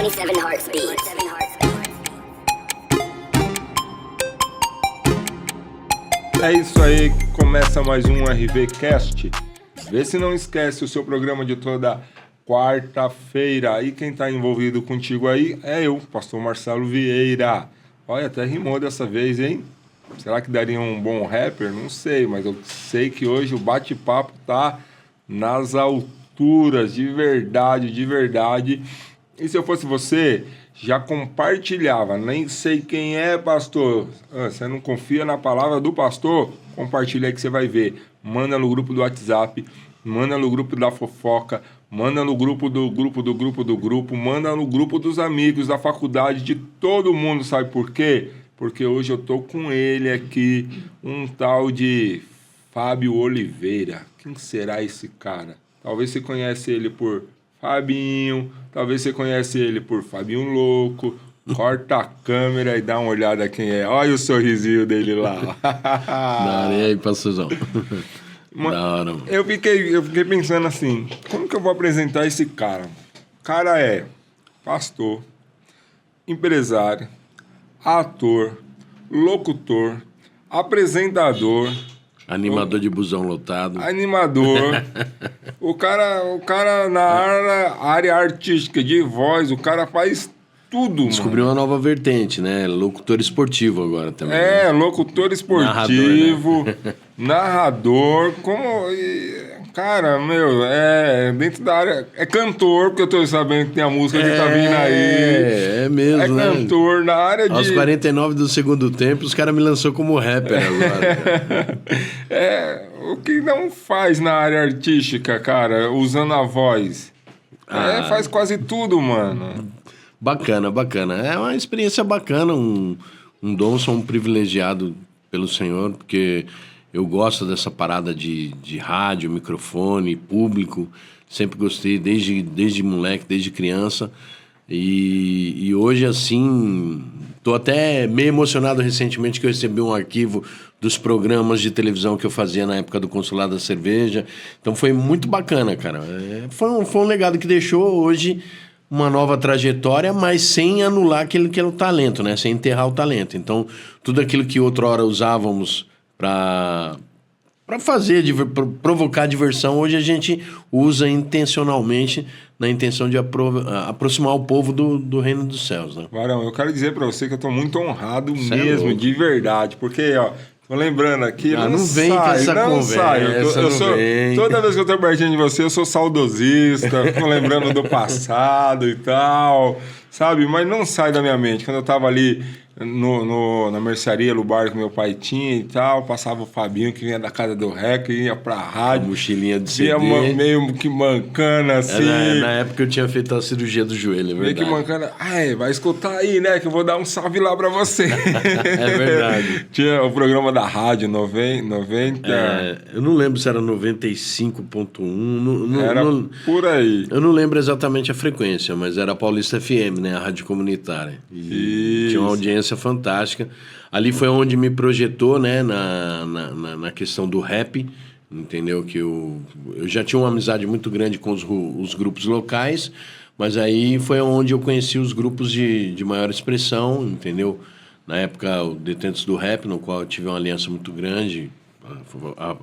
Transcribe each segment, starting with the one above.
27 Hearts Beats. É isso aí, começa mais um RVcast. Vê se não esquece o seu programa de toda quarta-feira. E quem tá envolvido contigo aí é eu, pastor Marcelo Vieira. Olha, até rimou dessa vez, hein? Será que daria um bom rapper? Não sei, mas eu sei que hoje o bate-papo tá nas alturas, de verdade, de verdade. E se eu fosse você, já compartilhava. Nem sei quem é, pastor. Você não confia na palavra do pastor? Compartilha aí que você vai ver. Manda no grupo do WhatsApp, manda no grupo da fofoca, manda no grupo, manda no grupo dos amigos, da faculdade, de todo mundo. Sabe por quê? Porque hoje eu tô com ele aqui, um tal de Fábio Oliveira. Quem será esse cara? Talvez você conhece ele por Fabinho, talvez você conhece ele por Fabinho Louco. Corta a câmera e dá uma olhada quem é. Olha o sorrisinho dele lá. Não, e aí, pastorzão? Eu fiquei pensando assim, como que eu vou apresentar esse cara? O cara é pastor, empresário, ator, locutor, apresentador, Animador de busão lotado. animador. O cara na área artística de voz, o cara faz tudo, Descobriu uma nova vertente, né? Locutor esportivo agora também. É, né? locutor esportivo, narrador, cara, meu, dentro da área, é cantor, porque eu tô sabendo que tem a música que tá vindo aí. É mesmo, É né? cantor, na área de... Aos 49 do segundo tempo, os caras me lançou como rapper agora. O que não faz na área artística, cara, usando a voz? Faz quase tudo, mano. Bacana, bacana. É uma experiência bacana, um dom, sou um privilegiado pelo Senhor, porque eu gosto dessa parada de rádio, microfone, público. Sempre gostei, desde moleque, desde criança. E hoje, assim, tô até meio emocionado recentemente que eu recebi um arquivo dos programas de televisão que eu fazia na época do Consulado da Cerveja. Então foi muito bacana, cara. Foi um legado que deixou hoje uma nova trajetória, mas sem anular aquilo que é o talento, né? Sem enterrar o talento. Então, tudo aquilo que outrora usávamos para fazer, provocar diversão, hoje a gente usa intencionalmente na intenção de aproximar o povo do reino dos céus, né? Varão, eu quero dizer pra você que eu tô muito honrado Cê é mesmo, louco. de verdade, porque, ó, tô lembrando aqui, Não vem com essa conversa, não vem. Toda vez que eu tô pertinho de você, eu sou saudosista, fico lembrando do passado e tal, sabe? Mas não sai da minha mente. Quando eu tava ali na mercearia, no bar que meu pai tinha e tal, passava o Fabinho, que vinha da casa do Rec, ia pra A rádio, mochilinha de CD. vinha meio que mancando assim. Na época eu tinha feito a cirurgia do joelho, é Meio verdade. que mancando. Vai escutar aí, né? Que eu vou dar um salve lá pra você. É verdade. Tinha o programa da rádio 90. Eu não lembro se era 95.1. Era por aí. Eu não lembro exatamente a frequência, mas era a Paulista FM, né? A rádio comunitária. E tinha uma audiência fantástica. Ali foi onde me projetou, né? Na questão do rap, entendeu? Que eu já tinha uma amizade muito grande com os grupos locais, mas aí foi onde eu conheci os grupos de maior expressão, entendeu? Na época, o Detentos do Rap, no qual eu tive uma aliança muito grande,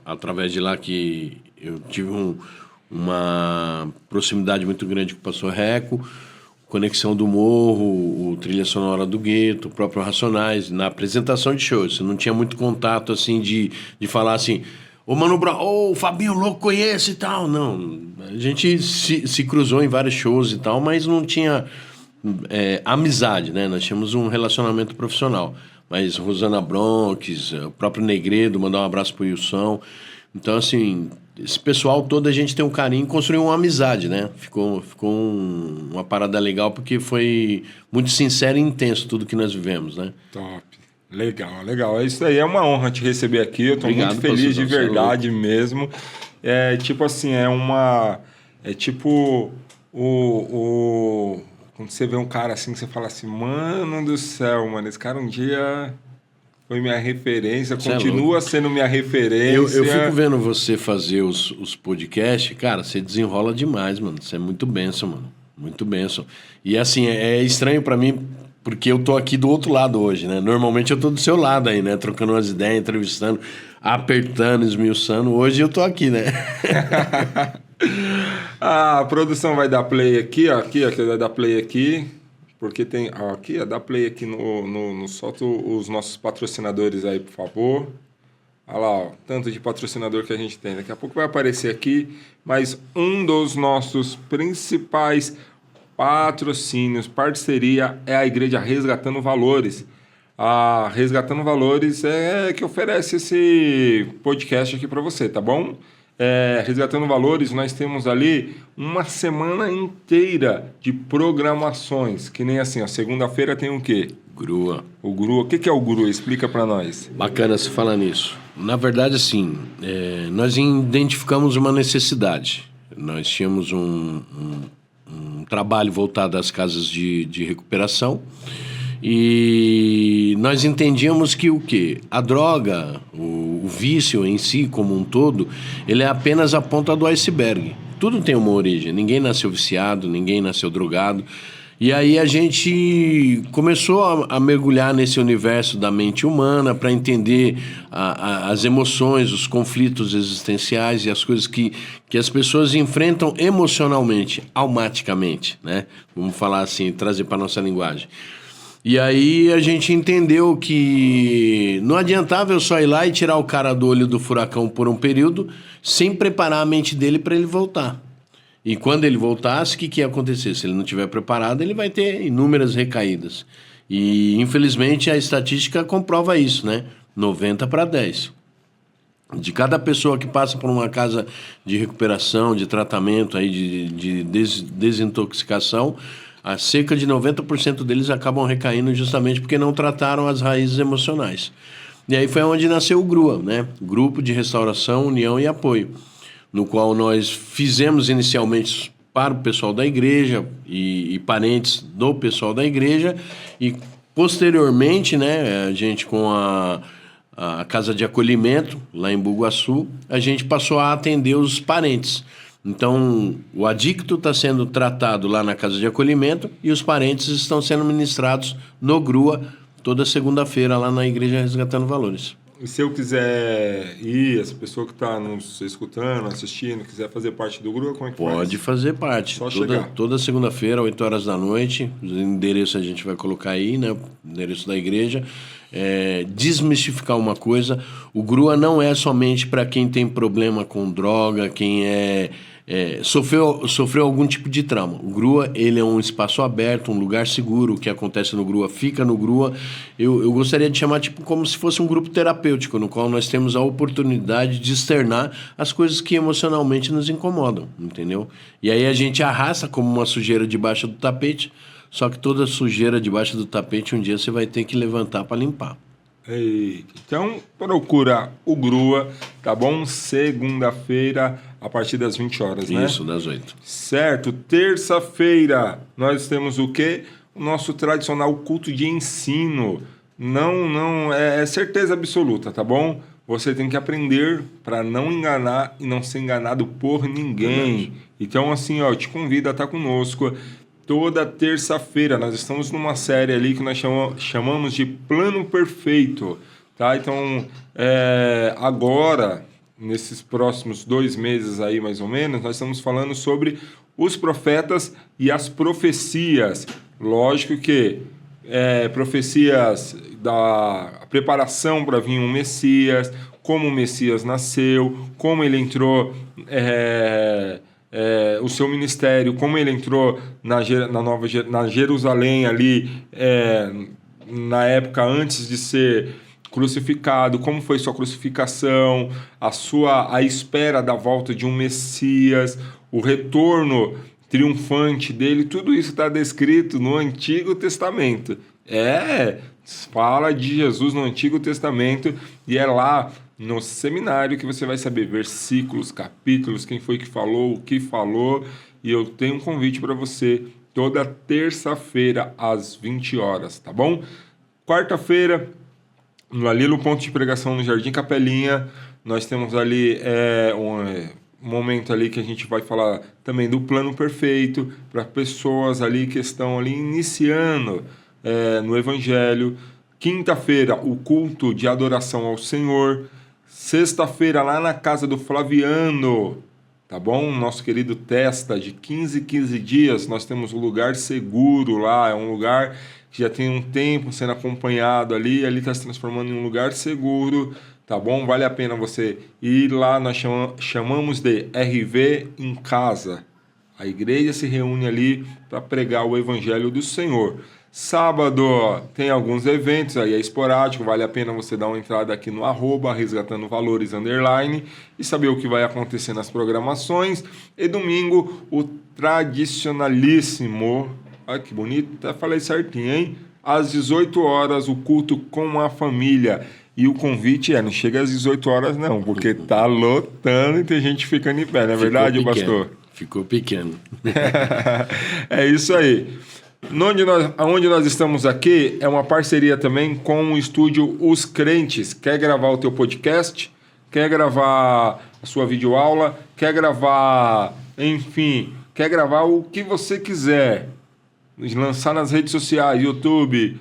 através de lá que eu tive uma proximidade muito grande com o Pastor Reco, Conexão do Morro, o Trilha Sonora do Gueto, o próprio Racionais, na apresentação de shows. Você não tinha muito contato, assim, de falar assim, ô Mano Brown, o Fabinho Louco conhece e tal. Não, a gente se cruzou em vários shows e tal, mas não tinha amizade, né? Nós tínhamos um relacionamento profissional. Mas Rosana Bronx, o próprio Negredo, mandar um abraço pro Wilson. Então, assim, esse pessoal todo a gente tem um carinho, construiu uma amizade, né? Ficou uma parada legal, porque foi muito sincero e intenso tudo que nós vivemos, né? Top. Legal. É isso aí, é uma honra te receber aqui. Eu tô Obrigado, muito feliz de pastorzão, verdade mesmo. É tipo assim, é tipo quando você vê um cara assim, que você fala assim, mano do céu, mano, esse cara um dia foi minha referência, Você continua sendo minha referência. Eu fico vendo você fazer os podcasts, cara, você desenrola demais, mano. Você é muito benção, mano. Muito bênção. E assim, é estranho para mim, porque eu tô aqui do outro lado hoje, né? Normalmente eu tô do seu lado aí, né? Trocando umas ideias, entrevistando, apertando, esmiuçando. Hoje eu tô aqui, né? A produção vai dar play aqui, ó. Aqui, ó, que vai dar play aqui. Porque tem. Ó, aqui, ó, dá play aqui no solta os nossos patrocinadores aí, por favor. Olha lá, ó, tanto de patrocinador que a gente tem. Daqui a pouco vai aparecer aqui, mas um dos nossos principais patrocínios, parceria, é a Igreja Resgatando Valores. A Resgatando Valores é que oferece esse podcast aqui para você, tá bom? Resgatando Valores, nós temos ali uma semana inteira de programações, que nem assim, ó, segunda-feira tem o quê? Grua. O Grua. O que é o Grua? Explica para nós. Bacana você falar nisso. Na verdade, assim, nós identificamos uma necessidade. Nós tínhamos um trabalho voltado às casas de recuperação e nós entendíamos que o quê? A droga, o vício em si, como um todo, ele é apenas a ponta do iceberg. Tudo tem uma origem. Ninguém nasceu viciado, ninguém nasceu drogado. E aí a gente começou a mergulhar nesse universo da mente humana para entender as emoções, os conflitos existenciais e as coisas que as pessoas enfrentam emocionalmente, almaticamente, né? Vamos falar assim, trazer para a nossa linguagem. E aí a gente entendeu que não adiantava eu só ir lá e tirar o cara do olho do furacão por um período sem preparar a mente dele para ele voltar. E quando ele voltasse, o que ia acontecer? Se ele não estiver preparado, ele vai ter inúmeras recaídas. E, infelizmente, a estatística comprova isso, né? 90-10. De cada pessoa que passa por uma casa de recuperação, de tratamento, aí, de desintoxicação, cerca de 90% deles acabam recaindo justamente porque não trataram as raízes emocionais. E aí foi onde nasceu o GRUA, né? Grupo de Restauração, União e Apoio, no qual nós fizemos inicialmente para o pessoal da igreja e parentes do pessoal da igreja e posteriormente, né, a gente com a casa de acolhimento lá em Bugaçu, a gente passou a atender os parentes. Então, o adicto está sendo tratado lá na casa de acolhimento e os parentes estão sendo ministrados no GRUA toda segunda-feira lá na Igreja Resgatando Valores. E se eu quiser ir, essa pessoa que está nos escutando, assistindo, quiser fazer parte do grupo, como é que faz? Pode fazer parte. Só chegar. Toda segunda-feira, 8 horas da noite, o endereço a gente vai colocar aí, né? O endereço da igreja. Desmistificar uma coisa, o GRUA não é somente para quem tem problema com droga, quem sofreu algum tipo de trauma. O GRUA, ele é um espaço aberto, um lugar seguro. O que acontece no GRUA fica no GRUA. Eu gostaria de chamar tipo como se fosse um grupo terapêutico, no qual nós temos a oportunidade de externar as coisas que emocionalmente nos incomodam, entendeu? E aí a gente arrasta como uma sujeira debaixo do tapete, só que toda sujeira debaixo do tapete um dia você vai ter que levantar para limpar. Então, procura o GRUA, tá bom? Segunda-feira, a partir das 20 horas, né? Isso, das 8. Certo. Terça-feira, nós temos o quê? O nosso tradicional culto de ensino. Não, é certeza absoluta, tá bom? Você tem que aprender para não enganar e não ser enganado por ninguém. Verdade. Então, assim, ó, eu te convido a estar conosco. Toda terça-feira, nós estamos numa série ali que nós chamamos de Plano Perfeito, tá? Então, agora, nesses próximos 2 meses aí, mais ou menos, nós estamos falando sobre os profetas e as profecias. Lógico que profecias da preparação para vir um Messias, como o Messias nasceu, como ele entrou... o seu ministério, como ele entrou na Jerusalém ali, na época antes de ser crucificado, como foi sua crucificação, a espera da volta de um Messias, o retorno triunfante dele, tudo isso está descrito no Antigo Testamento. Fala de Jesus no Antigo Testamento e é lá no seminário que você vai saber versículos, capítulos, quem foi que falou, o que falou. E eu tenho um convite para você toda terça-feira às 20 horas, tá bom? Quarta-feira, ali no ponto de pregação no Jardim Capelinha, nós temos ali momento ali que a gente vai falar também do plano perfeito para pessoas ali que estão ali iniciando no Evangelho. Quinta-feira, o culto de adoração ao Senhor. Sexta-feira, lá na casa do Flaviano, tá bom? Nosso querido Testa, de 15 dias, nós temos um lugar seguro lá, é um lugar que já tem um tempo sendo acompanhado ali está se transformando em um lugar seguro, tá bom? Vale a pena você ir lá, nós chamamos de RV em Casa. A igreja se reúne ali para pregar o Evangelho do Senhor. Sábado tem alguns eventos, aí é esporádico, vale a pena você dar uma entrada aqui no @resgatando valores _ e saber o que vai acontecer nas programações. E domingo, o tradicionalíssimo, olha que bonito, até falei certinho, hein? Às 18 horas, o culto com a família. E o convite não chega às 18 horas não, porque tá lotando e tem gente ficando em pé, não é verdade, pequeno, pastor? Ficou pequeno. É isso aí. Onde nós estamos aqui é uma parceria também com o estúdio Os Crentes. Quer gravar o teu podcast? Quer gravar a sua videoaula? Quer gravar, enfim, quer gravar o que você quiser. Lançar nas redes sociais, YouTube,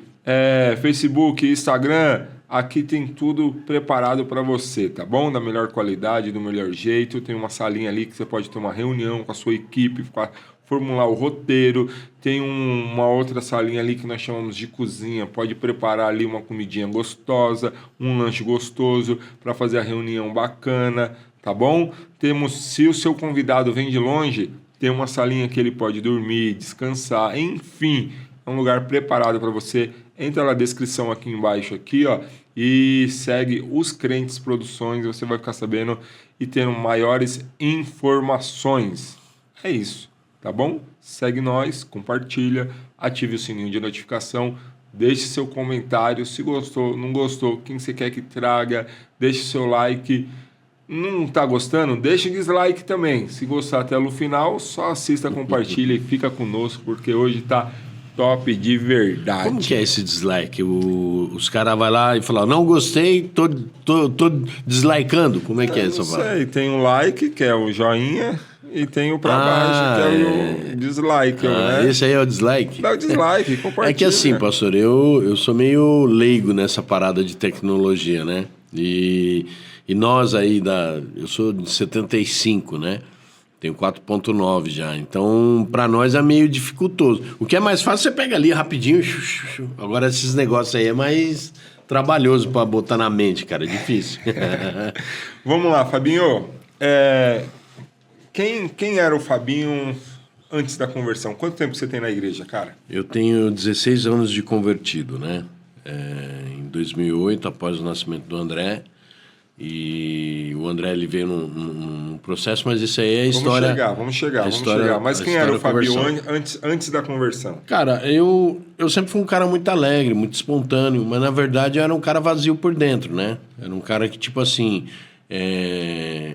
Facebook, Instagram. Aqui tem tudo preparado para você, tá bom? Da melhor qualidade, do melhor jeito. Tem uma salinha ali que você pode ter uma reunião com a sua equipe, formular o roteiro. Tem uma outra salinha ali que nós chamamos de cozinha. Pode preparar ali uma comidinha gostosa, um lanche gostoso para fazer a reunião bacana, tá bom? Se o seu convidado vem de longe, tem uma salinha que ele pode dormir, descansar, enfim, é um lugar preparado para você. Entra na descrição aqui embaixo aqui, ó, e segue Os Crentes Produções, você vai ficar sabendo e tendo maiores informações. É isso. Tá bom? Segue nós, compartilha, ative o sininho de notificação, deixe seu comentário, se gostou, não gostou, quem você quer que traga, deixe seu like. Não tá gostando? Deixe dislike também. Se gostar até no final, só assista, compartilha e fica conosco, porque hoje tá top de verdade. Como que é esse dislike? Os caras vão lá e falam, não gostei, tô dislikeando. Como é que é essa palavra? Não sei, tem o like, que é o joinha, e tem o pra baixo, que é o dislike. Né? Esse aí é o dislike? Dá o dislike, compartilha. É que assim, pastor, eu sou meio leigo nessa parada de tecnologia, né? E nós aí, eu sou de 75, né? Tenho 4.9 já. Então, para nós é meio dificultoso. O que é mais fácil, você pega ali rapidinho. Agora, esses negócios aí é mais trabalhoso para botar na mente, cara. É difícil. Vamos lá, Fabinho. Quem era o Fabinho antes da conversão? Quanto tempo você tem na igreja, cara? Eu tenho 16 anos de convertido, né? Em 2008, após o nascimento do André. E o André, ele veio num processo, mas isso aí é a história... Vamos chegar. Mas quem era o Fabinho antes da conversão? Cara, eu sempre fui um cara muito alegre, muito espontâneo, mas na verdade eu era um cara vazio por dentro, né? Era um cara que, tipo assim,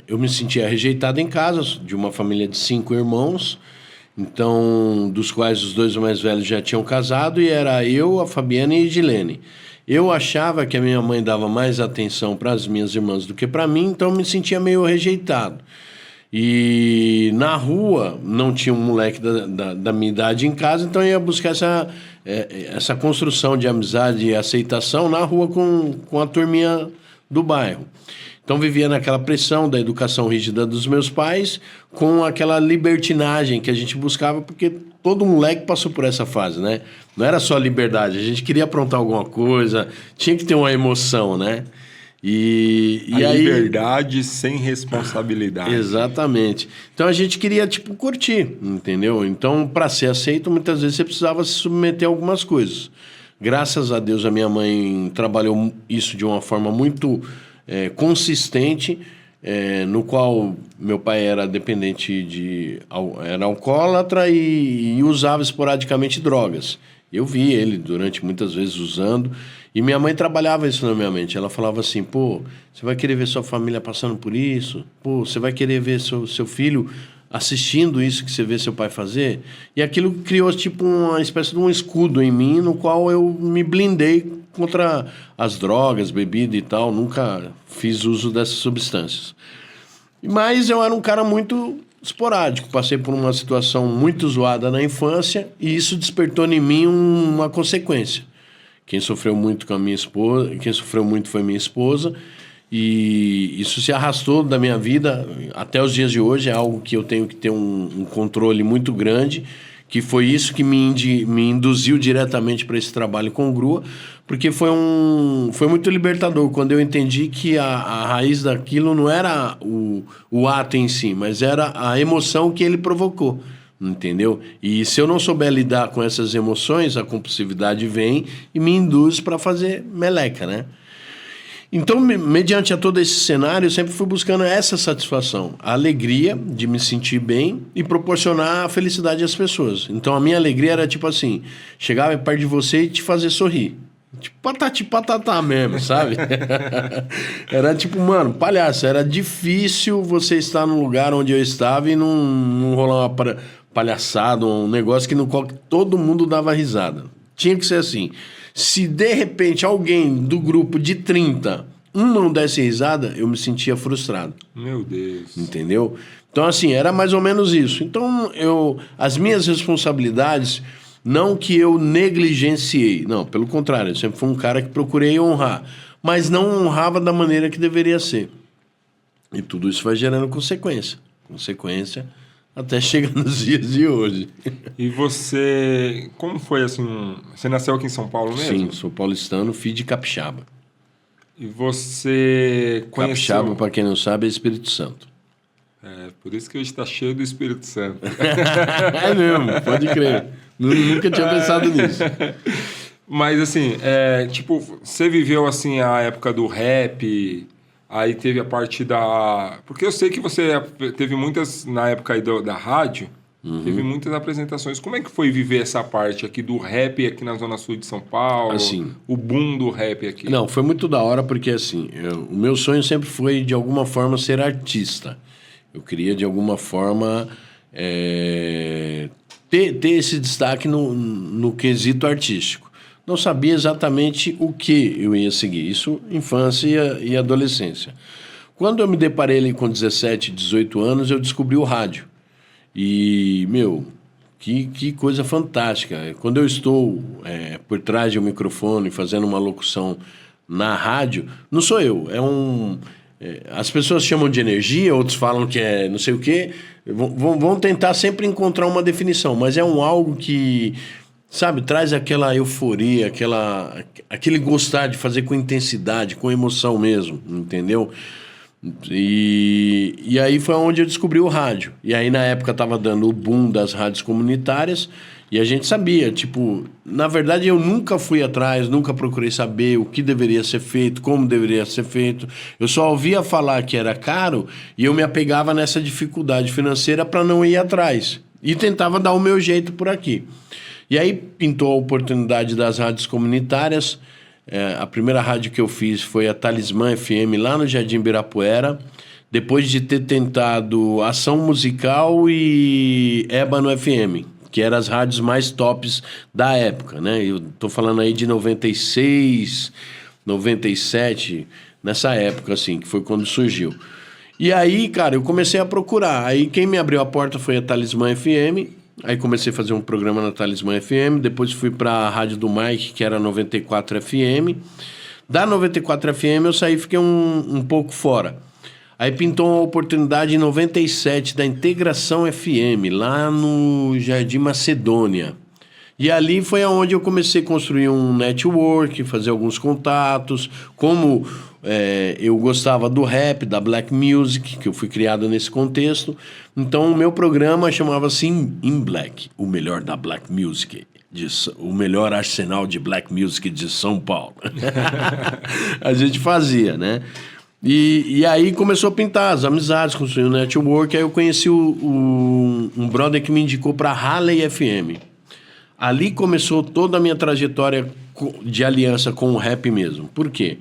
eu me sentia rejeitado em casa, de uma família de 5 irmãos, então, dos quais os 2 mais velhos já tinham casado, e era eu, a Fabiana e a Edilene. Eu achava que a minha mãe dava mais atenção para as minhas irmãs do que para mim, então eu me sentia meio rejeitado. E na rua não tinha um moleque da minha idade em casa, então eu ia buscar essa construção de amizade e aceitação na rua com a turminha do bairro. Então vivia naquela pressão da educação rígida dos meus pais, com aquela libertinagem que a gente buscava, porque todo moleque passou por essa fase, né? Não era só liberdade, a gente queria aprontar alguma coisa, tinha que ter uma emoção, né? E aí, liberdade sem responsabilidade. Exatamente. Então a gente queria, curtir, entendeu? Então, para ser aceito, muitas vezes você precisava se submeter a algumas coisas. Graças a Deus, a minha mãe trabalhou isso de uma forma muito consistente, no qual meu pai era dependente era alcoólatra e usava esporadicamente drogas. Eu vi ele durante muitas vezes usando, e minha mãe trabalhava isso na minha mente. Ela falava assim, pô, você vai querer ver sua família passando por isso? Pô, você vai querer ver seu filho assistindo isso que você vê seu pai fazer? E aquilo criou uma espécie de um escudo em mim, no qual eu me blindei contra as drogas, bebida e tal. Nunca fiz uso dessas substâncias. Mas eu era um cara muito esporádico. Passei por uma situação muito zoada na infância e isso despertou em mim uma consequência. Quem sofreu muito com a minha esposa, quem sofreu muito foi minha esposa. E isso se arrastou da minha vida até os dias de hoje. É algo que eu tenho que ter um controle muito grande, que foi isso que me induziu diretamente para esse trabalho com grua, porque foi muito libertador quando eu entendi que a raiz daquilo não era o ato em si, mas era a emoção que ele provocou, entendeu? E se eu não souber lidar com essas emoções, a compulsividade vem e me induz para fazer meleca, né? Então, mediante a todo esse cenário, eu sempre fui buscando essa satisfação, a alegria de me sentir bem e proporcionar a felicidade às pessoas. Então, a minha alegria era tipo assim, chegava perto de você e te fazer sorrir. Tipo, patati patatá mesmo, sabe? Era tipo, mano, palhaço, era difícil você estar num lugar onde eu estava e não rolar uma palhaçada, um negócio que no qual todo mundo dava risada. Tinha que ser assim. Se de repente alguém do grupo de 30, não desse risada, eu me sentia frustrado. Meu Deus. Entendeu? Então, assim, era mais ou menos isso. Então, as minhas responsabilidades, não que eu negligenciei. Não, pelo contrário, eu sempre fui um cara que procurei honrar. Mas não honrava da maneira que deveria ser. E tudo isso vai gerando consequência. Consequência até chegar nos dias de hoje. E você, como foi assim, você nasceu aqui em São Paulo mesmo? Sim, sou paulistano, filho de capixaba. E você conheceu... Capixaba, para quem não sabe, é Espírito Santo. É, por isso que hoje está cheio do Espírito Santo. É mesmo, pode crer. Nunca tinha pensado nisso. Mas assim, tipo, você viveu assim a época do rap... Aí teve a parte da... Porque eu sei que você teve muitas, na época aí da rádio, teve muitas apresentações. Como é que foi viver essa parte aqui do rap aqui na Zona Sul de São Paulo? Assim, o boom do rap aqui. Não, foi muito da hora porque assim, o meu sonho sempre foi de alguma forma ser artista. Eu queria de alguma forma ter esse destaque no quesito artístico. Não sabia exatamente o que eu ia seguir. Isso, infância e adolescência. Quando eu me deparei ali com 17, 18 anos, eu descobri o rádio. E, que coisa fantástica. Quando eu estou por trás de um microfone, fazendo uma locução na rádio, não sou eu. As pessoas chamam de energia, outros falam que é não sei o quê. Vão tentar sempre encontrar uma definição, mas é algo que... Sabe, traz aquela euforia, aquele gostar de fazer com intensidade, com emoção mesmo, entendeu? E aí foi onde eu descobri o rádio. E aí na época estava dando o boom das rádios comunitárias e a gente sabia, tipo... Na verdade eu nunca fui atrás, nunca procurei saber o que deveria ser feito, como deveria ser feito. Eu só ouvia falar que era caro e eu me apegava nessa dificuldade financeira para não ir atrás. E tentava dar o meu jeito por aqui. E aí pintou a oportunidade das rádios comunitárias. A primeira rádio que eu fiz foi a Talismã FM, lá no Jardim Ibirapuera. Depois de ter tentado Ação Musical e Ébano FM, que eram as rádios mais tops da época, né? Eu tô falando aí de 96, 97, nessa época, assim, que foi quando surgiu. E aí, cara, eu comecei a procurar. Aí quem me abriu a porta foi a Talismã FM. Aí comecei a fazer um programa na Talismã FM, depois fui para a rádio do Mike, que era 94 FM. Da 94 FM eu saí e fiquei um pouco fora. Aí pintou uma oportunidade em 97 da Integração FM, lá no Jardim Macedônia. E ali foi onde eu comecei a construir um network, fazer alguns contatos. Como eu gostava do rap, da black music, que eu fui criado nesse contexto. Então o meu programa chamava-se In Black, o melhor da black music. O melhor arsenal de black music de São Paulo. A gente fazia, né? E aí começou a pintar as amizades, construir um network. Aí eu conheci um brother que me indicou para Halley FM. Ali começou toda a minha trajetória de aliança com o rap mesmo. Por quê?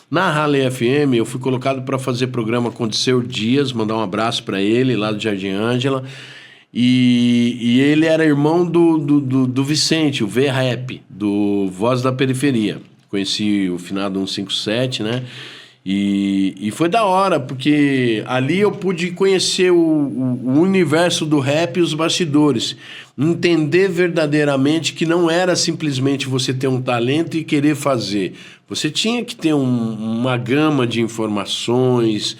Na Halley FM eu fui colocado para fazer programa com o Disseu Dias, mandar um abraço para ele lá do Jardim Ângela. E ele era irmão do Vicente, o V-Rap, do Voz da Periferia. Conheci o finado 157, né? E foi da hora, porque ali eu pude conhecer o universo do rap e os bastidores. Entender verdadeiramente que não era simplesmente você ter um talento e querer fazer. Você tinha que ter uma gama de informações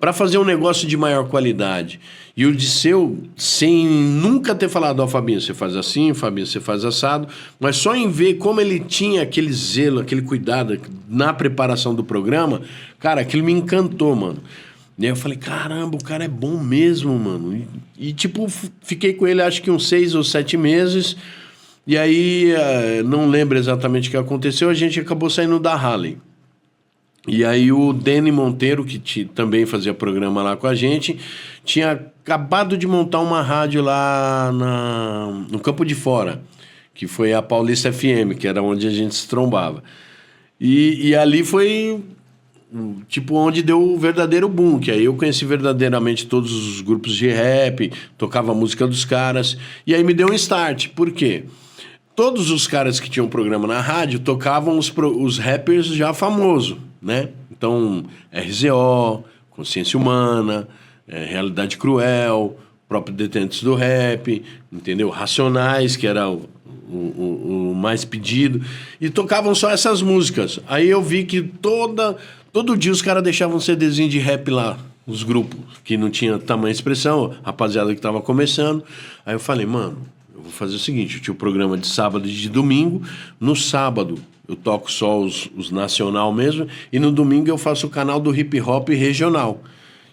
para fazer um negócio de maior qualidade. E o Disseu, sem nunca ter falado, ó, Fabinho, você faz assim, Fabinho, você faz assado, mas só em ver como ele tinha aquele zelo, aquele cuidado na preparação do programa, cara, aquilo me encantou, mano. E aí eu falei, caramba, o cara é bom mesmo, mano. E tipo, fiquei com ele acho que uns 6 ou 7 meses, e aí, não lembro exatamente o que aconteceu, a gente acabou saindo da Harley. E aí o Deni Monteiro, que também fazia programa lá com a gente, tinha acabado de montar uma rádio lá no Campo de Fora, que foi a Paulista FM, que era onde a gente se trombava. E ali foi tipo onde deu o verdadeiro boom, que aí eu conheci verdadeiramente todos os grupos de rap, tocava a música dos caras, e aí me deu um start. Por quê? Todos os caras que tinham programa na rádio tocavam os rappers já famosos, né? Então, RZO, Consciência Humana, Realidade Cruel, próprio Detentes do Rap, entendeu? Racionais, que era o mais pedido, e tocavam só essas músicas. Aí eu vi que todo dia os caras deixavam um CDzinho de rap lá, os grupos, que não tinha tamanha expressão, rapaziada que tava começando. Aí eu falei, mano, eu vou fazer o seguinte, eu tinha o programa de sábado e de domingo. No sábado eu toco só os nacional mesmo, e no domingo eu faço o canal do hip hop regional.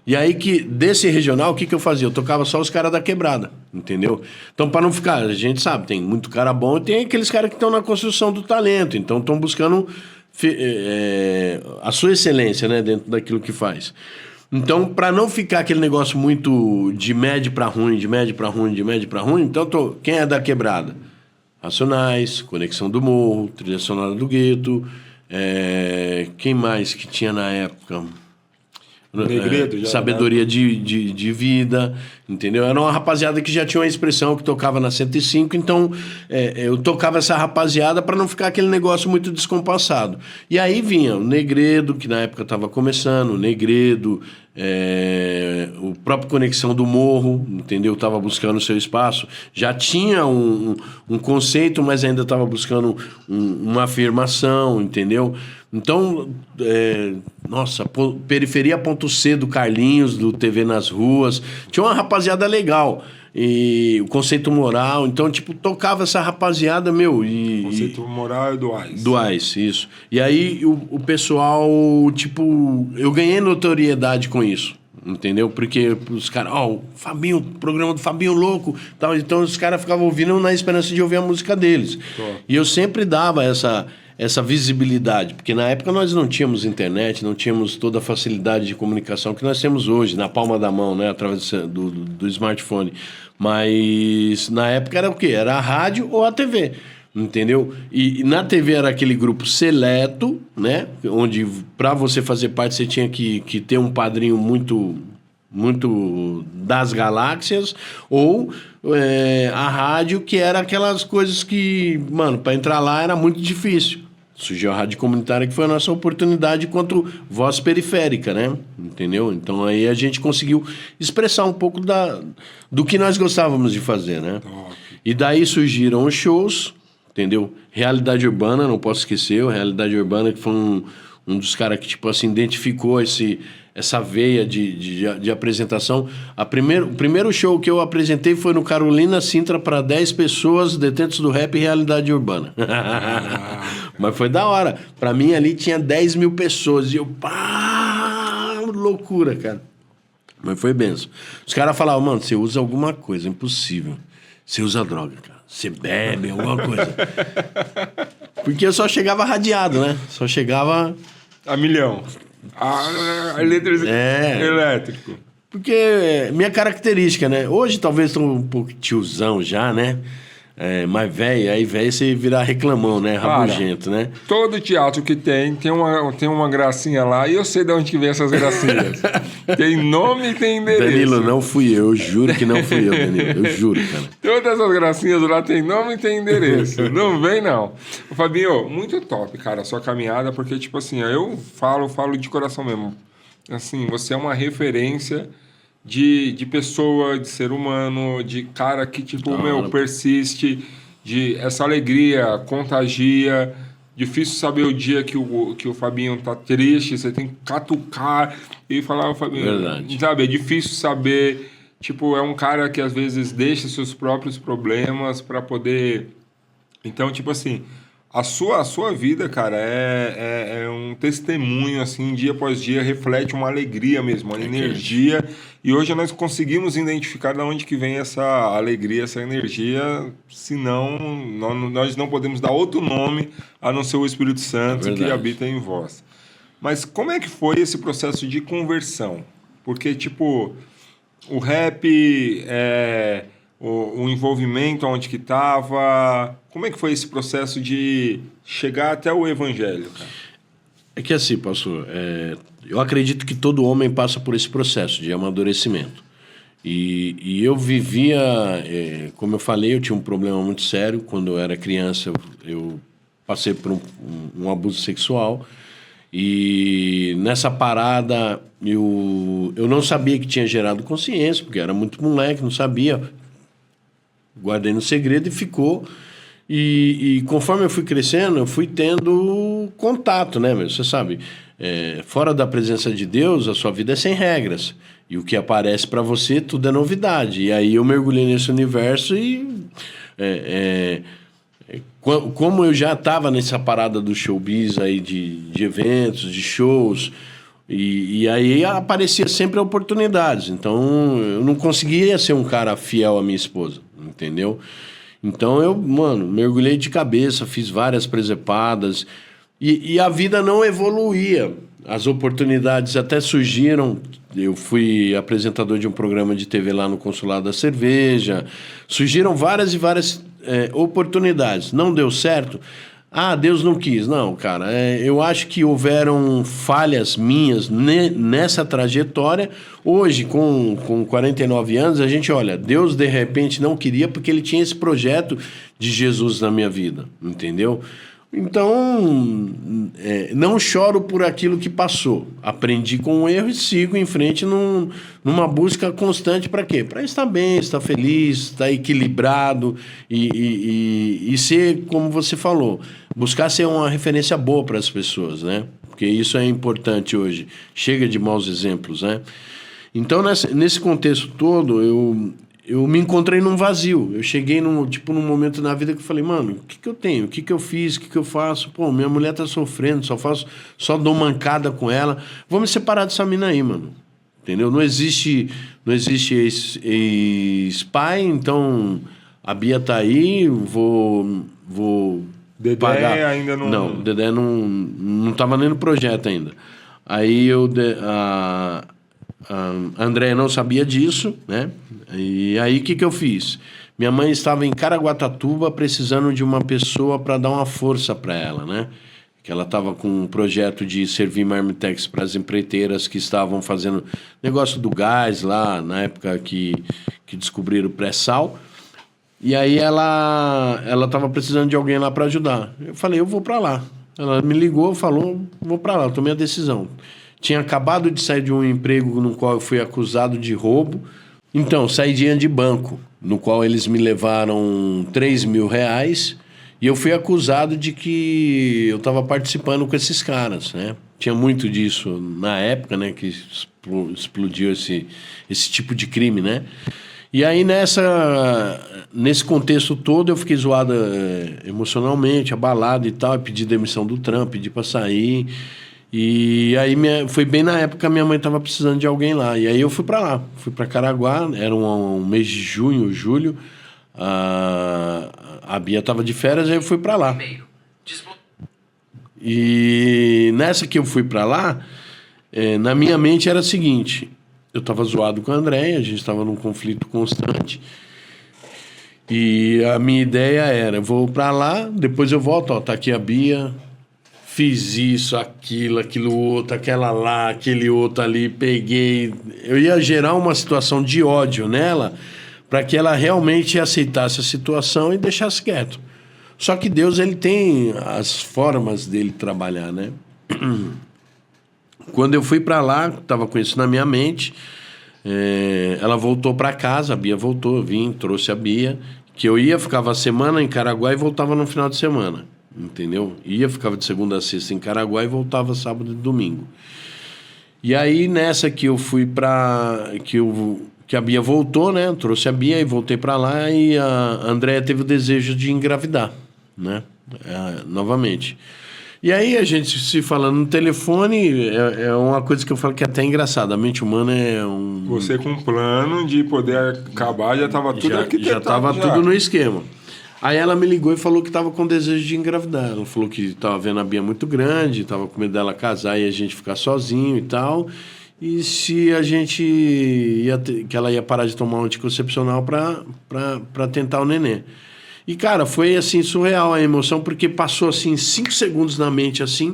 E aí, desse regional, o que eu fazia? Eu tocava só os caras da quebrada, entendeu? Então, para não ficar... A gente sabe, tem muito cara bom e tem aqueles caras que estão na construção do talento. Então, estão buscando a sua excelência, né? Dentro daquilo que faz. Então, para não ficar aquele negócio muito de médio para ruim, de médio para ruim, de médio para ruim, então, quem é da quebrada? Racionais, Conexão do Morro, Trilha Sonora do Gueto, quem mais que tinha na época... Negredo, Sabedoria de Vida, entendeu? Era uma rapaziada que já tinha uma expressão, que tocava na 105, então eu tocava essa rapaziada para não ficar aquele negócio muito descompassado. E aí vinha o Negredo, que na época estava começando, o Negredo, o próprio Conexão do Morro, entendeu? Estava buscando o seu espaço, já tinha um conceito, mas ainda estava buscando uma afirmação, entendeu? Então, nossa, Periferia.c do Carlinhos, do TV nas Ruas, tinha uma rapaziada legal, e o Conceito Moral, então, tipo, tocava essa rapaziada, meu, Conceito Moral é do Ice. Do Ice, isso. E aí, o pessoal, tipo, eu ganhei notoriedade com isso, entendeu? Porque os caras, o Fabinho, o programa do Fabinho Louco, tal, então os caras ficavam ouvindo na esperança de ouvir a música deles. E eu sempre dava essa visibilidade, porque na época nós não tínhamos internet, não tínhamos toda a facilidade de comunicação que nós temos hoje, na palma da mão, né, através do smartphone. Mas na época era o quê? Era a rádio ou a TV, entendeu? E na TV era aquele grupo seleto, né, onde para você fazer parte você tinha que ter um padrinho muito das galáxias, ou a rádio, que era aquelas coisas que, mano, para entrar lá era muito difícil. Surgiu a rádio comunitária, que foi a nossa oportunidade quanto voz periférica, né? Entendeu? Então aí a gente conseguiu expressar um pouco do que nós gostávamos de fazer, né? E daí surgiram os shows, entendeu? Realidade Urbana, não posso esquecer, o Realidade Urbana, que foi um dos caras que, tipo assim, identificou essa veia de apresentação. O primeiro show que eu apresentei foi no Carolina Sintra para 10 pessoas, Detentos do Rap e Realidade Urbana. Mas foi da hora. Para mim ali tinha 10 mil pessoas e eu, loucura, cara. Mas foi benção. Os caras falavam, mano, você usa alguma coisa, impossível. Você usa droga, cara. Você bebe, alguma coisa. Porque eu só chegava radiado, né? Só chegava... A milhão. Elétrico. Porque minha característica, né? Hoje talvez estou um pouco tiozão já, né? mais velho, aí velho você virar reclamão, né? Rabugento, né? Todo teatro que tem uma gracinha lá e eu sei de onde que vem essas gracinhas. Tem nome e tem endereço. Danilo, não fui eu juro que não fui eu, Danilo. Eu juro, cara. Todas essas gracinhas lá tem nome e tem endereço. Não vem, não. Fabinho, muito top, cara, a sua caminhada, porque, tipo assim, eu falo de coração mesmo. Assim, você é uma referência de pessoa, de ser humano, de cara que, tipo, persiste, de essa alegria contagia. Difícil saber o dia que o Fabinho tá triste, você tem que catucar e falar, Fabinho, verdade. sabe? É difícil saber, tipo, é um cara que às vezes deixa seus próprios problemas para poder... Então, tipo assim, a sua vida, cara, é um testemunho, assim, dia após dia, reflete uma alegria mesmo, uma energia. E hoje nós conseguimos identificar de onde que vem essa alegria, essa energia, senão nós não podemos dar outro nome a não ser o Espírito Santo que habita em vós. Mas como é que foi esse processo de conversão? Porque, tipo, o rap... O envolvimento, onde que estava... Como é que foi esse processo de chegar até o evangelho, cara? É que assim, pastor, eu acredito que todo homem passa por esse processo de amadurecimento. E eu vivia, como eu falei, eu tinha um problema muito sério. Quando eu era criança, eu passei por um abuso sexual. E nessa parada, eu não sabia que tinha gerado consciência, porque era muito moleque, não sabia. Guardei no segredo e ficou. E conforme eu fui crescendo, eu fui tendo contato, né, meu? Você sabe, fora da presença de Deus, a sua vida é sem regras. E o que aparece para você, tudo é novidade. E aí eu mergulhei nesse universo e... como eu já estava nessa parada do showbiz aí, de eventos, de shows... E aí aparecia sempre oportunidades. Então, eu não conseguia ser um cara fiel à minha esposa, entendeu? Então, eu, mergulhei de cabeça, fiz várias presepadas. E a vida não evoluía. As oportunidades até surgiram. Eu fui apresentador de um programa de TV lá no Consulado da Cerveja. Surgiram várias e várias oportunidades. Não deu certo. Deus não quis. Não, cara, eu acho que houveram falhas minhas nessa trajetória. Hoje, com 49 anos, a gente olha, Deus de repente não queria porque ele tinha esse projeto de Jesus na minha vida, entendeu? Então, não choro por aquilo que passou. Aprendi com o erro e sigo em frente numa busca constante para quê? Para estar bem, estar feliz, estar equilibrado e ser, como você falou, buscar ser uma referência boa para as pessoas, né? Porque isso é importante hoje. Chega de maus exemplos, né? Então, nesse contexto todo, eu me encontrei num vazio. Eu cheguei num momento na vida que eu falei, mano, o que eu tenho? O que eu fiz? O que eu faço? Pô, minha mulher tá sofrendo, só dou mancada com ela. Vou me separar dessa mina aí, mano. Entendeu? Não existe ex-pai, então a Bia tá aí, vou Dedé pagar. ainda não... Não, Dedé não tava nem no projeto ainda. Aí a Andréia não sabia disso, né? E aí o que eu fiz? Minha mãe estava em Caraguatatuba precisando de uma pessoa para dar uma força para ela, né? Que ela estava com um projeto de servir marmitex para as empreiteiras que estavam fazendo negócio do gás lá, na época que descobriram o pré-sal. E aí ela estava precisando de alguém lá para ajudar. Eu falei, eu vou para lá. Ela me ligou, falou, vou para lá, tomei a decisão. Tinha acabado de sair de um emprego no qual eu fui acusado de roubo. Então, saí de banco, no qual eles me levaram R$3.000 e eu fui acusado de que eu estava participando com esses caras, né? Tinha muito disso na época, né? Que explodiu esse tipo de crime, né? E aí, nesse contexto todo, eu fiquei zoado emocionalmente, abalado e tal, e pedi demissão do trampo, pedi para sair. E aí foi bem na época que minha mãe estava precisando de alguém lá. E aí eu fui para lá, fui para Caraguá, era um mês de junho, julho. A Bia estava de férias, aí eu fui para lá. E nessa que eu fui para lá, na minha mente era o seguinte: eu estava zoado com a Andréia, a gente estava num conflito constante. E a minha ideia era, eu vou para lá, depois eu volto, ó, tá aqui a Bia, fiz isso, aquilo outro, aquela lá, aquele outro ali, peguei. Eu ia gerar uma situação de ódio nela para que ela realmente aceitasse a situação e deixasse quieto. Só que Deus, ele tem as formas dele trabalhar, né? Quando eu fui para lá, estava com isso na minha mente, ela voltou para casa, a Bia voltou, eu vim, trouxe a Bia, que eu ia, ficava a semana em Caraguá e voltava no final de semana, entendeu? Ficava de segunda a sexta em Caraguá e voltava sábado e domingo. E aí, nessa que eu fui que a Bia voltou, né? Trouxe a Bia e voltei para lá e a Andréia teve o desejo de engravidar, né? Novamente. E aí a gente se falando no telefone, é uma coisa que eu falo que é até engraçada. A mente humana é um... Você com um plano de poder acabar, já estava tudo arquitetado. Já estava tudo no esquema. Aí ela me ligou e falou que estava com desejo de engravidar. Ela falou que estava vendo a Bia muito grande, estava com medo dela casar e a gente ficar sozinho e tal. E se a gente que ela ia parar de tomar um anticoncepcional para tentar o nenê. E, cara, foi, assim, surreal a emoção, porque passou, assim, 5 segundos na mente, assim,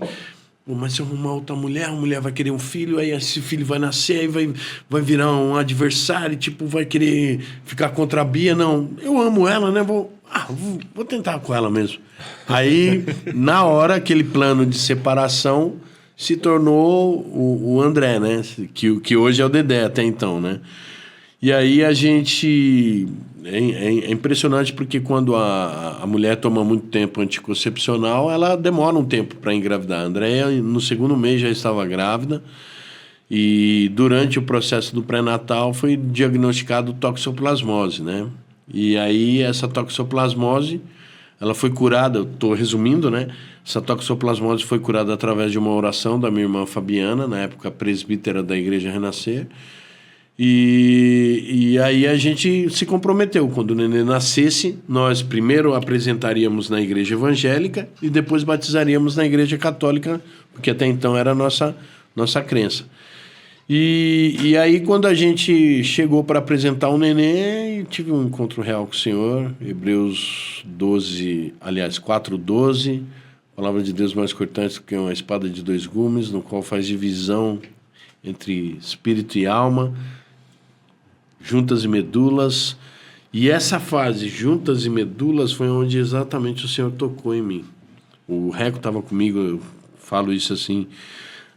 mas se eu arrumar outra mulher, a mulher vai querer um filho, aí esse filho vai nascer, aí vai virar um adversário, tipo, vai querer ficar contra a Bia. Não, eu amo ela, né? Vou tentar com ela mesmo. Aí, na hora, aquele plano de separação se tornou o André, né? Que hoje é o Dedé até então, né? E aí a gente... É impressionante porque quando a mulher toma muito tempo anticoncepcional, ela demora um tempo para engravidar. A Andréia, no segundo mês, já estava grávida e durante o processo do pré-natal foi diagnosticado toxoplasmose, né? E aí essa toxoplasmose, ela foi curada, eu estou resumindo, né? Essa toxoplasmose foi curada através de uma oração da minha irmã Fabiana, na época presbítera da Igreja Renascer. E aí a gente se comprometeu. Quando o neném nascesse, nós primeiro apresentaríamos na igreja evangélica e depois batizaríamos na igreja católica, porque até então era a nossa crença. E aí quando a gente chegou para apresentar o neném, tive um encontro real com o Senhor, Hebreus 12, aliás, 4:12, palavra de Deus mais cortante que uma espada de 2 gumes, no qual faz divisão entre espírito e alma, juntas e medulas. E essa fase, juntas e medulas, foi onde exatamente o Senhor tocou em mim. O Reco estava comigo, eu falo isso assim,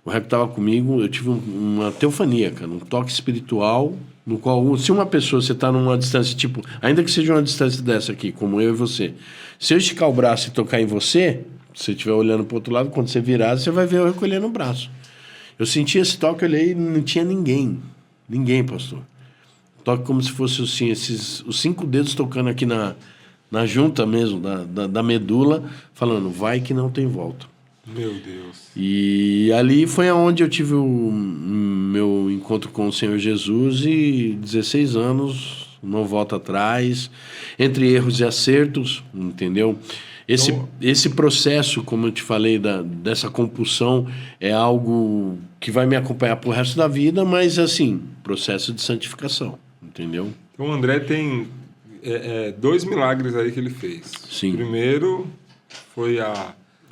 o Reco estava comigo, eu tive uma teofania, cara, um toque espiritual, no qual, se uma pessoa, você está numa distância, tipo, ainda que seja uma distância dessa aqui, como eu e você, se eu esticar o braço e tocar em você, se você estiver olhando para o outro lado, quando você virar, você vai ver eu recolhendo o braço. Eu senti esse toque, eu olhei e não tinha ninguém, pastor. Toque como se fosse assim, os 5 dedos tocando aqui na junta mesmo, da medula, falando, vai que não tem volta. Meu Deus. E ali foi onde eu tive o meu encontro com o Senhor Jesus e 16 anos, não volto atrás, entre erros e acertos, entendeu? Esse processo, como eu te falei, dessa compulsão é algo que vai me acompanhar pro resto da vida, mas assim, processo de santificação. Entendeu? Então o André tem 2 milagres aí que ele fez. Sim. O primeiro foi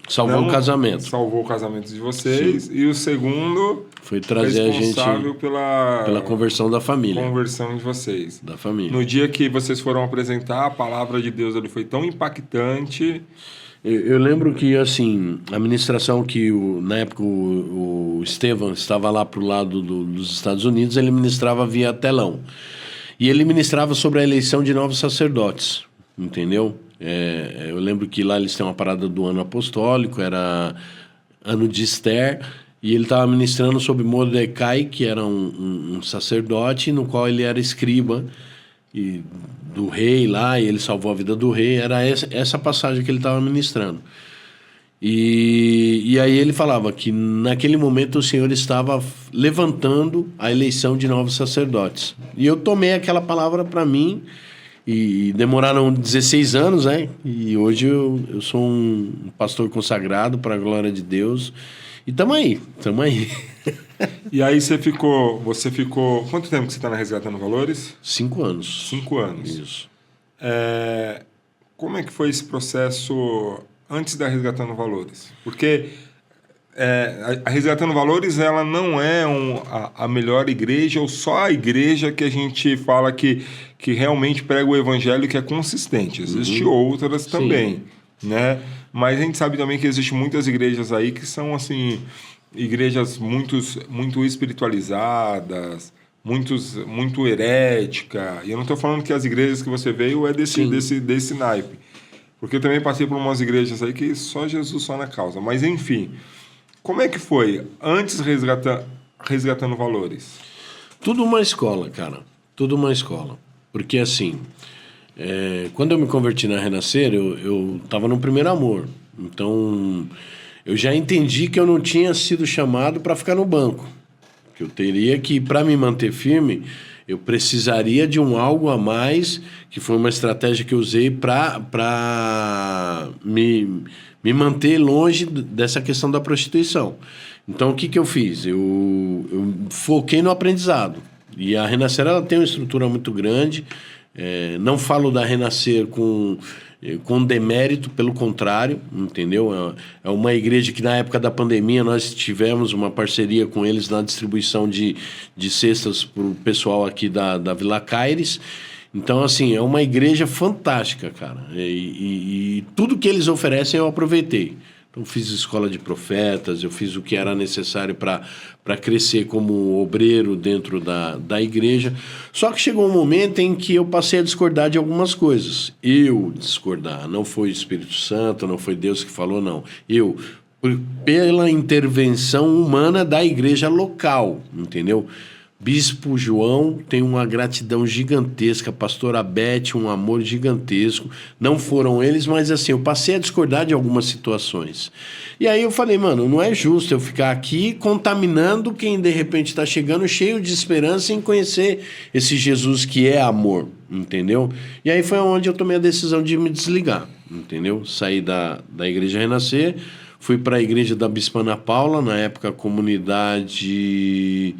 salvou o casamento. Salvou o casamento de vocês. Sim. E o segundo foi trazer a gente pela conversão da família. Conversão de vocês. Da família. No dia que vocês foram apresentar, a palavra de Deus ali foi tão impactante. Eu lembro que, assim, a ministração que, na época, o Estevão estava lá pro lado dos Estados Unidos, ele ministrava via telão. E ele ministrava sobre a eleição de novos sacerdotes, entendeu? Eu lembro que lá eles têm uma parada do ano apostólico, era ano de Esther, e ele estava ministrando sobre Mordecai, que era um sacerdote, no qual ele era escriba do rei lá, e ele salvou a vida do rei. Era essa passagem que ele estava ministrando. E aí ele falava que naquele momento o Senhor estava levantando a eleição de novos sacerdotes. E eu tomei aquela palavra para mim, e demoraram 16 anos, né? E hoje eu sou um pastor consagrado para a glória de Deus. E tamo aí. E aí você ficou... Quanto tempo que você está na Resgatando Valores? 5 anos. 5 anos. Isso. Como é que foi esse processo antes da Resgatando Valores? Porque a Resgatando Valores, ela não é a melhor igreja ou só a igreja que a gente fala que realmente prega o evangelho, que é consistente. Existem outras também, né? Mas a gente sabe também que existem muitas igrejas aí que são, assim, igrejas muito espiritualizadas, muito herética. E eu não estou falando que as igrejas que você veio é desse naipe. Porque eu também passei por umas igrejas aí que só Jesus só na causa. Mas, enfim, como é que foi antes resgatando valores? Tudo uma escola, cara. Tudo uma escola. Porque, assim, quando eu me converti na Renascer, eu estava no primeiro amor. Então, eu já entendi que eu não tinha sido chamado para ficar no banco. Que eu teria que, para me manter firme, eu precisaria de algo a mais, que foi uma estratégia que eu usei para me manter longe dessa questão da prostituição. Então, o que eu fiz? Eu foquei no aprendizado. E a Renascer, ela tem uma estrutura muito grande. Não falo da Renascer com demérito, pelo contrário, entendeu? É uma igreja que, na época da pandemia, nós tivemos uma parceria com eles na distribuição de cestas para o pessoal aqui da Vila Caires. Então, assim, é uma igreja fantástica, cara. E tudo que eles oferecem eu aproveitei. Então, fiz escola de profetas, eu fiz o que era necessário para crescer como obreiro dentro da igreja. Só que chegou um momento em que eu passei a discordar de algumas coisas. Eu discordar. Não foi o Espírito Santo, não foi Deus que falou, não. Pela intervenção humana da igreja local, entendeu? Bispo João tem uma gratidão gigantesca, pastora Beth, um amor gigantesco. Não foram eles, mas assim, eu passei a discordar de algumas situações. E aí eu falei, mano, não é justo eu ficar aqui contaminando quem de repente está chegando cheio de esperança em conhecer esse Jesus que é amor, entendeu? E aí foi onde eu tomei a decisão de me desligar, entendeu? Saí da Igreja Renascer, fui para a igreja da Bispa Ana Paula, na época a comunidade...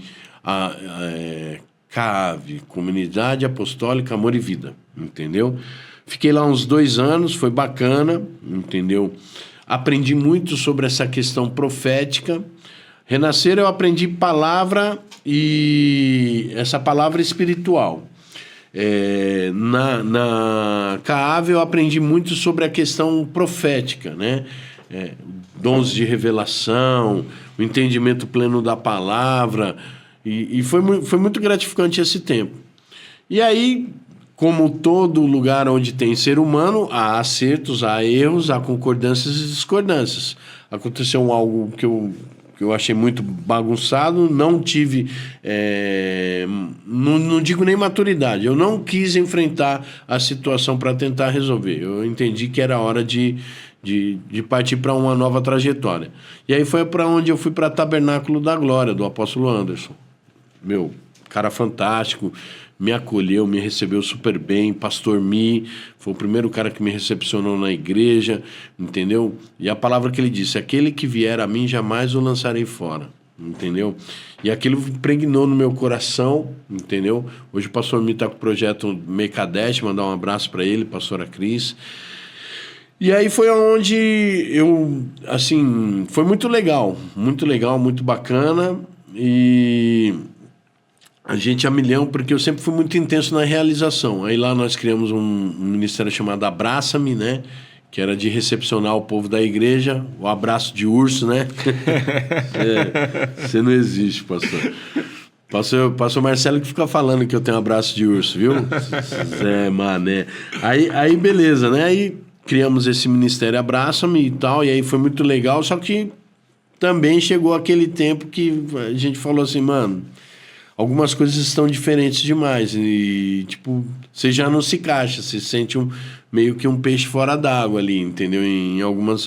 CAAV, Comunidade Apostólica Amor e Vida, entendeu? Fiquei lá uns 2 anos, foi bacana, entendeu? Aprendi muito sobre essa questão profética. Renascer, eu aprendi palavra e essa palavra espiritual. Na CAAV eu aprendi muito sobre a questão profética, né? Dons de revelação, o entendimento pleno da palavra. E foi muito gratificante esse tempo. E aí, como todo lugar onde tem ser humano, há acertos, há erros, há concordâncias e discordâncias. Aconteceu algo que eu achei muito bagunçado, não tive, não digo nem maturidade, eu não quis enfrentar a situação para tentar resolver. Eu entendi que era hora de partir para uma nova trajetória. E aí foi para onde eu fui, para Tabernáculo da Glória, do apóstolo Anderson. Meu, cara fantástico, me acolheu, me recebeu super bem. Pastor Mi foi o primeiro cara que me recepcionou na igreja, entendeu? E a palavra que ele disse: aquele que vier a mim, jamais o lançarei fora, entendeu? E aquilo impregnou no meu coração, entendeu? Hoje o pastor Mi está com o projeto Mecadesh, mandar um abraço para ele, pastora Cris. E aí foi onde eu, assim, foi muito legal, muito bacana. E a gente a milhão, porque eu sempre fui muito intenso na realização. Aí lá nós criamos um ministério chamado Abraça-me, né? Que era de recepcionar o povo da igreja, o abraço de urso, né? Você não existe, pastor. Pastor Marcelo que fica falando que eu tenho um abraço de urso, viu? Zé Mané. Aí beleza, né? Aí criamos esse ministério Abraça-me e tal, e aí foi muito legal, só que também chegou aquele tempo que a gente falou assim, mano, algumas coisas estão diferentes demais. E, tipo, você já não se encaixa, você sente meio que um peixe fora d'água ali, entendeu? Em algumas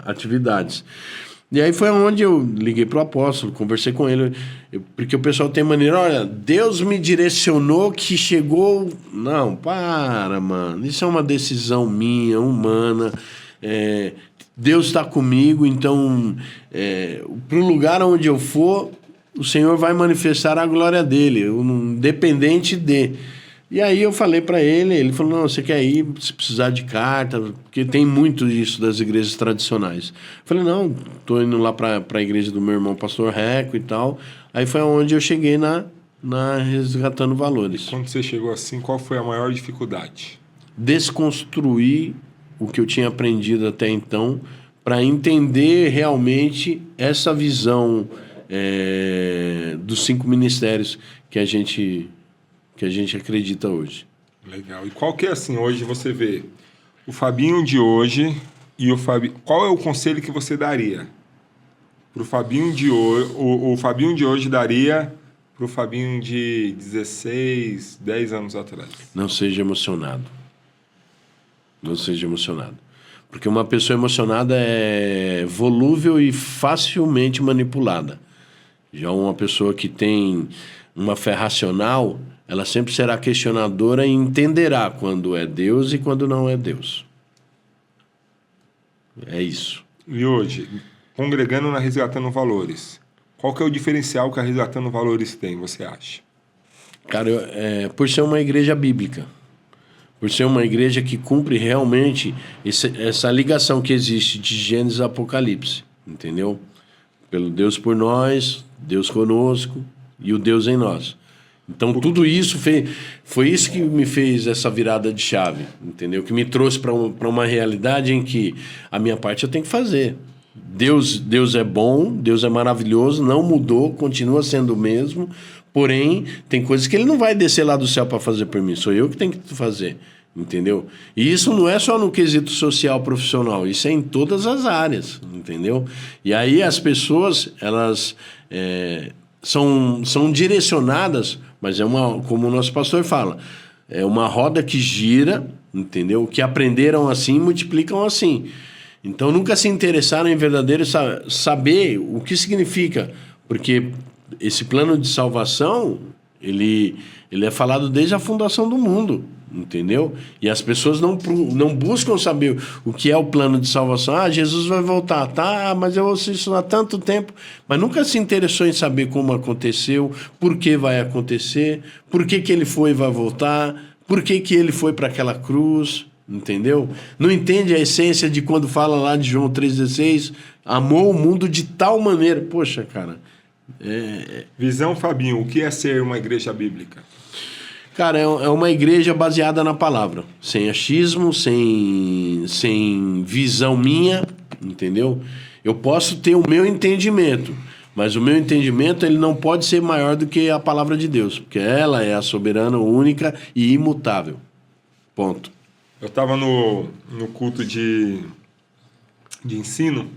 atividades. E aí foi onde eu liguei pro apóstolo, conversei com ele, porque o pessoal tem maneira, olha, Deus me direcionou que chegou... Não, para, mano, isso é uma decisão minha, humana, Deus está comigo, então, para o lugar onde eu for, o Senhor vai manifestar a glória dele, independente de... E aí eu falei para ele falou, não, você quer ir se precisar de carta, porque tem muito isso das igrejas tradicionais. Eu falei, não, tô indo lá para a igreja do meu irmão pastor Reco e tal. Aí foi onde eu cheguei na Resgatando Valores. Quando você chegou assim, qual foi a maior dificuldade? Desconstruir o que eu tinha aprendido até então para entender realmente essa visão dos 5 ministérios que a gente acredita hoje. Legal. E qual que é assim, hoje você vê o Fabinho de hoje e o Fabinho... Qual é o conselho que você daria para o Fabinho de hoje? O Fabinho de hoje daria para o Fabinho de 16, 10 anos atrás? Não seja emocionado. Não seja emocionado. Porque uma pessoa emocionada é volúvel e facilmente manipulada. Já uma pessoa que tem uma fé racional, ela sempre será questionadora e entenderá quando é Deus e quando não é Deus. É isso. E hoje, congregando na Resgatando Valores, qual que é o diferencial que a Resgatando Valores tem, você acha? Cara, por ser uma igreja bíblica, por ser uma igreja que cumpre realmente essa ligação que existe de Gênesis a Apocalipse, entendeu? Pelo Deus por nós, Deus conosco e o Deus em nós. Então, tudo isso foi isso que me fez essa virada de chave, entendeu? Que me trouxe para uma realidade em que a minha parte eu tenho que fazer. Deus é bom, Deus é maravilhoso, não mudou, continua sendo o mesmo, porém, tem coisas que ele não vai descer lá do céu para fazer por mim, sou eu que tenho que fazer, entendeu? E isso não é só no quesito social profissional, isso é em todas as áreas, entendeu? E aí as pessoas, elas são direcionadas, mas como o nosso pastor fala, é uma roda que gira, entendeu? Que aprenderam assim, multiplicam assim. Então, nunca se interessaram em verdadeiro saber o que significa, porque esse plano de salvação, ele é falado desde a fundação do mundo, entendeu? E as pessoas não buscam saber o que é o plano de salvação. Ah, Jesus vai voltar, tá, mas eu ouço isso há tanto tempo, mas nunca se interessou em saber como aconteceu, por que vai acontecer, por que ele foi e vai voltar, por que ele foi para aquela cruz... Entendeu? Não entende a essência de quando fala lá de João 3,16, amou o mundo de tal maneira. Poxa, cara. Visão, Fabinho, o que é ser uma igreja bíblica? Cara, é uma igreja baseada na palavra. Sem achismo, sem visão minha, entendeu? Eu posso ter o meu entendimento, mas o meu entendimento ele não pode ser maior do que a palavra de Deus, porque ela é a soberana, única e imutável. Ponto. Eu estava no culto de ensino,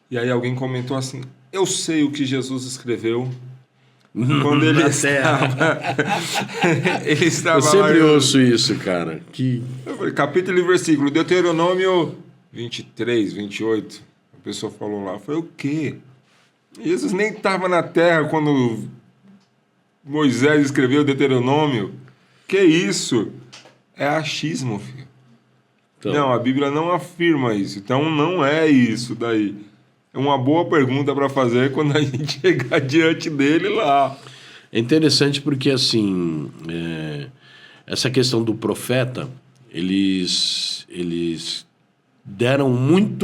e aí alguém comentou assim, eu sei o que Jesus escreveu quando ele estava eu sempre lá, ouço isso, cara. Eu falei, capítulo e versículo, Deuteronômio 23, 28. A pessoa falou lá, eu falei, o quê? Jesus nem estava na terra quando Moisés escreveu Deuteronômio. Que isso? É achismo, filho. Então, não, a Bíblia não afirma isso. Então, não é isso daí. É uma boa pergunta para fazer quando a gente chegar diante dele lá. É interessante porque, assim, essa questão do profeta, eles deram muita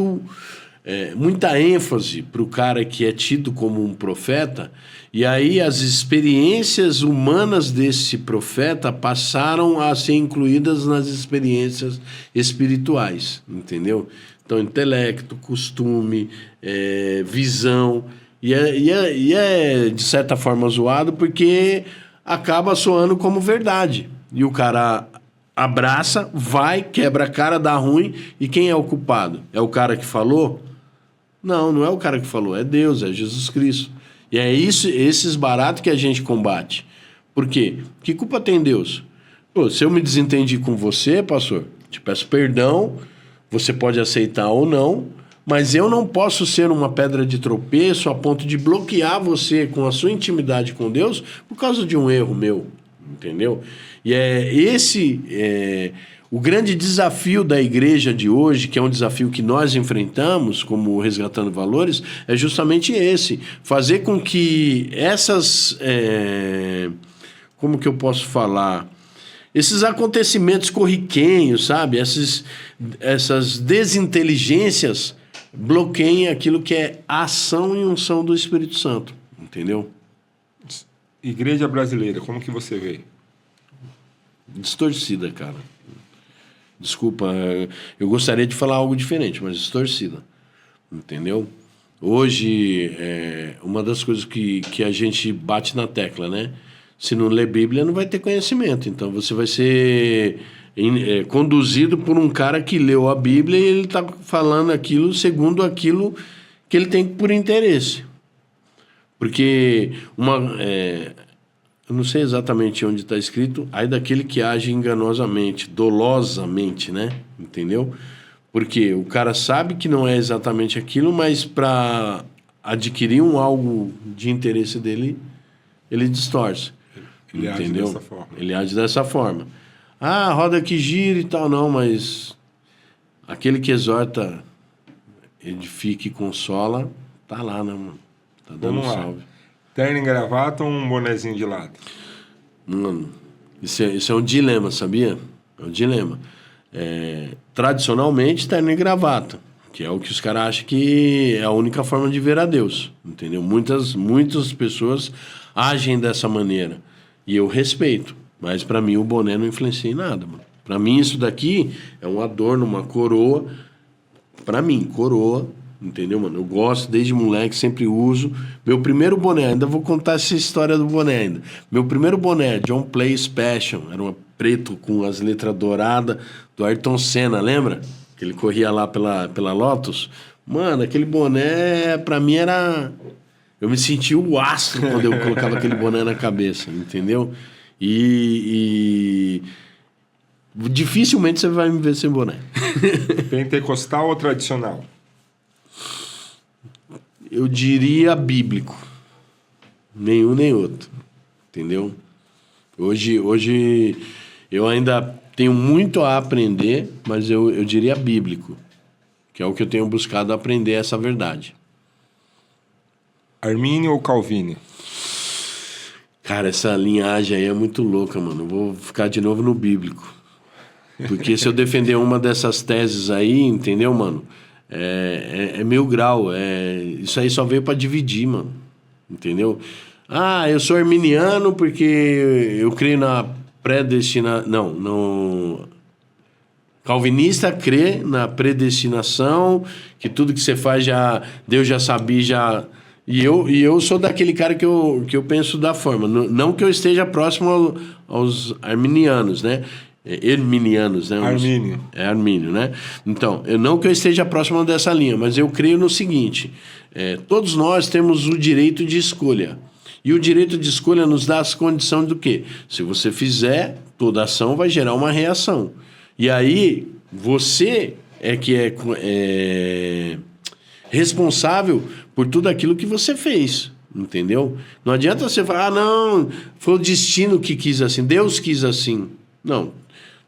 ênfase para o cara que é tido como um profeta, e aí as experiências humanas desse profeta passaram a ser incluídas nas experiências espirituais, entendeu? Então, intelecto, costume, visão, e é de certa forma zoado porque acaba soando como verdade, e o cara abraça, vai, quebra a cara, dá ruim, e quem é o culpado? É o cara que falou? Não é o cara que falou, é Deus, é Jesus Cristo. E é esses baratos que a gente combate. Por quê? Que culpa tem Deus? Pô, se eu me desentendi com você, pastor, te peço perdão, você pode aceitar ou não, mas eu não posso ser uma pedra de tropeço a ponto de bloquear você com a sua intimidade com Deus por causa de um erro meu, entendeu? E o grande desafio da igreja de hoje, que é um desafio que nós enfrentamos como Resgatando Valores, é justamente esse. Fazer com que essas... como que eu posso falar? esses acontecimentos corriquenhos, sabe? Essas desinteligências bloqueiem aquilo que é a ação e unção do Espírito Santo, entendeu? Igreja brasileira, como que você vê? Distorcida, cara. Desculpa, eu gostaria de falar algo diferente, mas distorcida, entendeu? Hoje, uma das coisas que a gente bate na tecla, né? Se não ler Bíblia, não vai ter conhecimento. Então, você vai ser conduzido por um cara que leu a Bíblia e ele está falando aquilo segundo aquilo que ele tem por interesse. Porque eu não sei exatamente onde está escrito, aí daquele que age enganosamente, dolosamente, né? Entendeu? Porque o cara sabe que não é exatamente aquilo, mas para adquirir algo de interesse dele, ele distorce. Ele entendeu? age dessa forma. Ele age dessa forma. Ah, roda que gira e tal, não, mas aquele que exorta, edifica e consola, tá lá, né, mano? Tá dando Vamos lá. salve. Terno e gravata ou um bonezinho de lado? Mano, isso é um dilema, sabia? É um dilema. Tradicionalmente, terno e gravata, que é o que os caras acham que é a única forma de ver a Deus, entendeu? Muitas pessoas agem dessa maneira, e eu respeito, mas para mim o boné não influencia em nada, mano. Para mim isso daqui é um adorno, uma coroa, para mim, coroa, entendeu, mano? Eu gosto desde moleque, sempre uso. Meu primeiro boné, ainda vou contar essa história do boné ainda. Meu primeiro boné, John Plays Passion, era um preto com as letras douradas do Ayrton Senna, lembra? Que ele corria lá pela Lotus. Mano, aquele boné, pra mim era... Eu me sentia o astro quando eu colocava aquele boné na cabeça, entendeu? E dificilmente você vai me ver sem boné. Pentecostal ou tradicional? Eu diria bíblico. Nenhum nem outro. Entendeu? Hoje eu ainda tenho muito a aprender, mas eu diria bíblico. Que é o que eu tenho buscado aprender, essa verdade. Armínio ou Calvínio? Cara, essa linhagem aí é muito louca, mano. Eu vou ficar de novo no bíblico. Porque se eu defender uma dessas teses aí, entendeu, mano? É 1000 grau. Isso aí só veio pra dividir, mano. Entendeu? Ah, eu sou arminiano porque eu creio na predestinação. Não. Calvinista crê na predestinação, que tudo que você faz Deus já sabia, E eu sou daquele cara que eu penso da forma. Não que eu esteja próximo aos arminianos, né? Herminianos, né? Armínio. É armínio, né? Então, não que eu esteja próximo dessa linha, mas eu creio no seguinte: todos nós temos o direito de escolha. E o direito de escolha nos dá as condições do quê? Se você fizer, toda ação vai gerar uma reação. E aí, você que é responsável por tudo aquilo que você fez, entendeu? Não adianta você falar, não, foi o destino que quis assim, Deus quis assim. Não.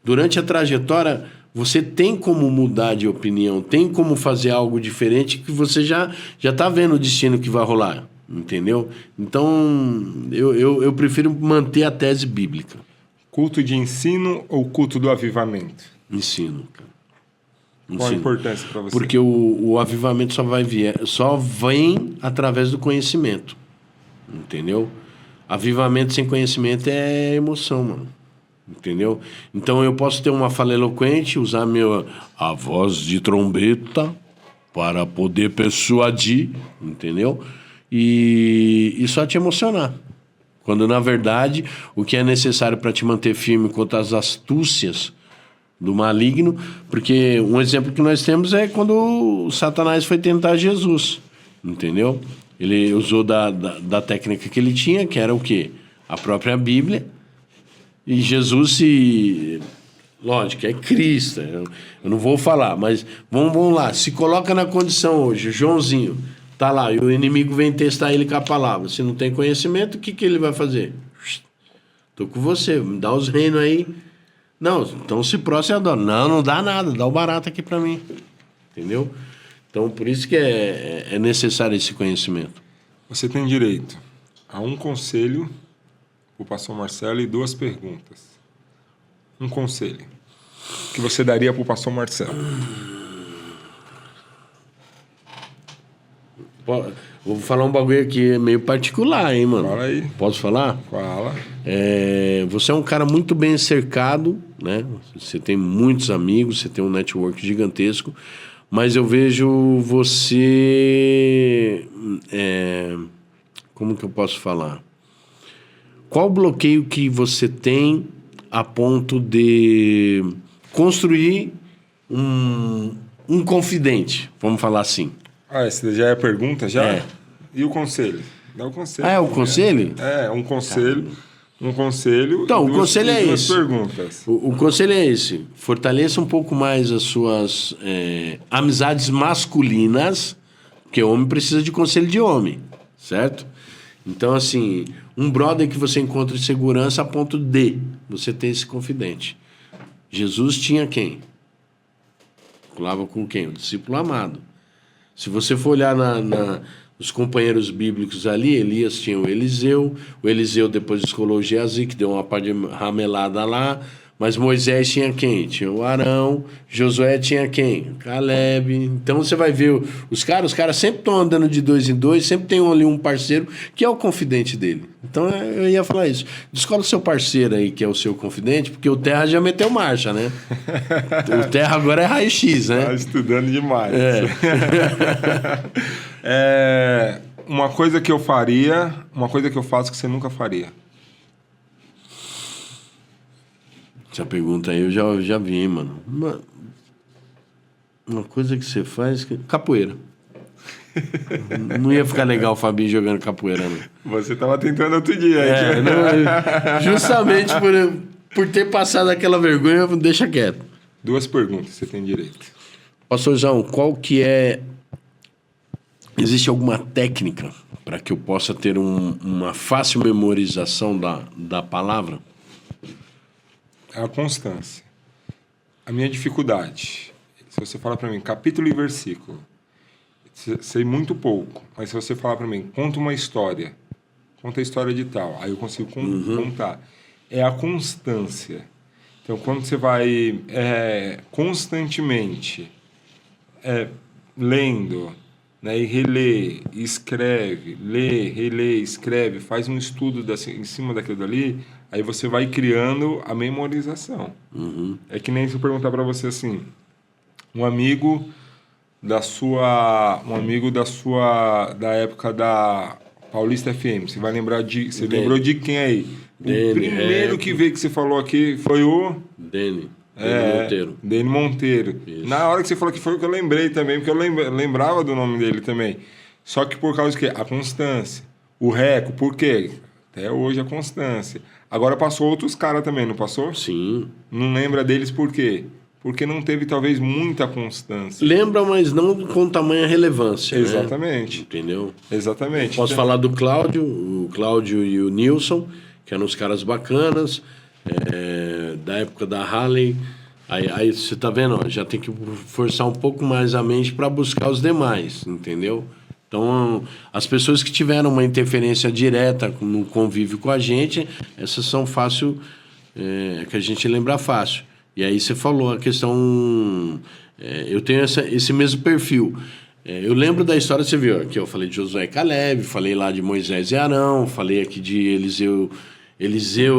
Durante a trajetória, você tem como mudar de opinião, tem como fazer algo diferente que você já está vendo o destino que vai rolar, entendeu? Então, eu prefiro manter a tese bíblica. Culto de ensino ou culto do avivamento? Ensino, cara. Qual a importância para você? Porque o avivamento só vem através do conhecimento, entendeu? Avivamento sem conhecimento é emoção, mano. Entendeu? Então eu posso ter uma fala eloquente, usar a voz de trombeta para poder persuadir, entendeu? E só te emocionar. Quando na verdade o que é necessário para te manter firme contra as astúcias do maligno, porque um exemplo que nós temos é quando o Satanás foi tentar Jesus, entendeu? Ele usou da técnica que ele tinha, que era o quê? A própria Bíblia. E Jesus lógico, é Cristo. Eu não vou falar, mas vamos lá. Se coloca na condição hoje, Joãozinho tá lá, e o inimigo vem testar ele com a palavra. Se não tem conhecimento, o que ele vai fazer? Tô com você, me dá os reinos aí. Não, então se prostra e adora. Não dá nada, dá o barato aqui para mim. Entendeu? Então, por isso que é necessário esse conhecimento. Você tem direito a um conselho, o pastor Marcelo, e 2 perguntas. Um conselho que você daria pro pastor Marcelo. Vou falar um bagulho aqui meio particular, hein, mano? Fala aí. Posso falar? Fala. Você é um cara muito bem cercado, né? Você tem muitos amigos, você tem um network gigantesco, mas eu vejo você... como que eu posso falar? Qual o bloqueio que você tem a ponto de construir um confidente, vamos falar assim? Essa já é a pergunta, já? É. E o conselho? Dá o conselho. Ah, é o conselho? Um conselho. Um conselho. Então, o conselho é duas esse. Perguntas. O conselho é esse. Fortaleça um pouco mais as suas amizades masculinas, porque homem precisa de conselho de homem, certo? Então, assim, um brother que você encontra de segurança a ponto de você ter esse confidente. Jesus tinha quem? Falava com quem? O discípulo amado. Se você for olhar nos companheiros bíblicos ali, Elias tinha o Eliseu depois escolheu o Geazi, que deu uma par de ramelada lá, mas Moisés tinha quem? Tinha o Arão, Josué tinha quem? Caleb. Então você vai ver os caras sempre estão andando de 2 em 2, sempre tem ali um parceiro que é o confidente dele. Então eu ia falar isso. Descola o seu parceiro aí, que é o seu confidente, porque o Terra já meteu marcha, né? O Terra agora é raio-x, né? Tá estudando demais. Uma coisa que eu faria, uma coisa que eu faço que você nunca faria. Essa pergunta aí eu já vi, mano. Uma coisa que você faz... Capoeira. Não ia ficar legal o Fabinho jogando capoeira, não. Você tava tentando outro dia. Justamente por ter passado aquela vergonha, deixa quieto. 2 perguntas, você tem direito. Pastorzão, qual que é... Existe alguma técnica para que eu possa ter uma fácil memorização da palavra? A constância. A minha dificuldade. Se você falar para mim capítulo e versículo, sei muito pouco, mas se você falar para mim, conta uma história, conta a história de tal, aí eu consigo contar. É a constância. Então, quando você vai constantemente lendo, né, e relê, e escreve, lê, relê, escreve, faz um estudo em cima daquilo dali, aí você vai criando a memorização. É que nem se eu perguntar para você assim, um amigo da época da Paulista FM, você vai lembrar você lembrou de quem aí? O primeiro que veio que você falou aqui foi o Dene Monteiro. Dene Monteiro. Isso. Na hora que você falou que foi o que eu lembrei também, porque eu lembrava do nome dele também. Só que por causa de quê? A constância. O Reco, por quê? Até hoje a constância. Agora passou outros caras também, não passou? Sim. Não lembra deles por quê? Porque não teve, talvez, muita constância. Lembra, mas não com tamanha relevância. Exatamente. Né? Entendeu? Exatamente. Posso falar do Cláudio, o Cláudio e o Nilson, que eram os caras bacanas, da época da Harley. Aí você tá vendo, ó, já tem que forçar um pouco mais a mente para buscar os demais, entendeu? Então, as pessoas que tiveram uma interferência direta no convívio com a gente, essas são fácil, que a gente lembra fácil. E aí você falou a questão... eu tenho esse mesmo perfil. Eu lembro da história, você viu, aqui eu falei de Josué e Caleb, falei lá de Moisés e Arão, falei aqui de Eliseu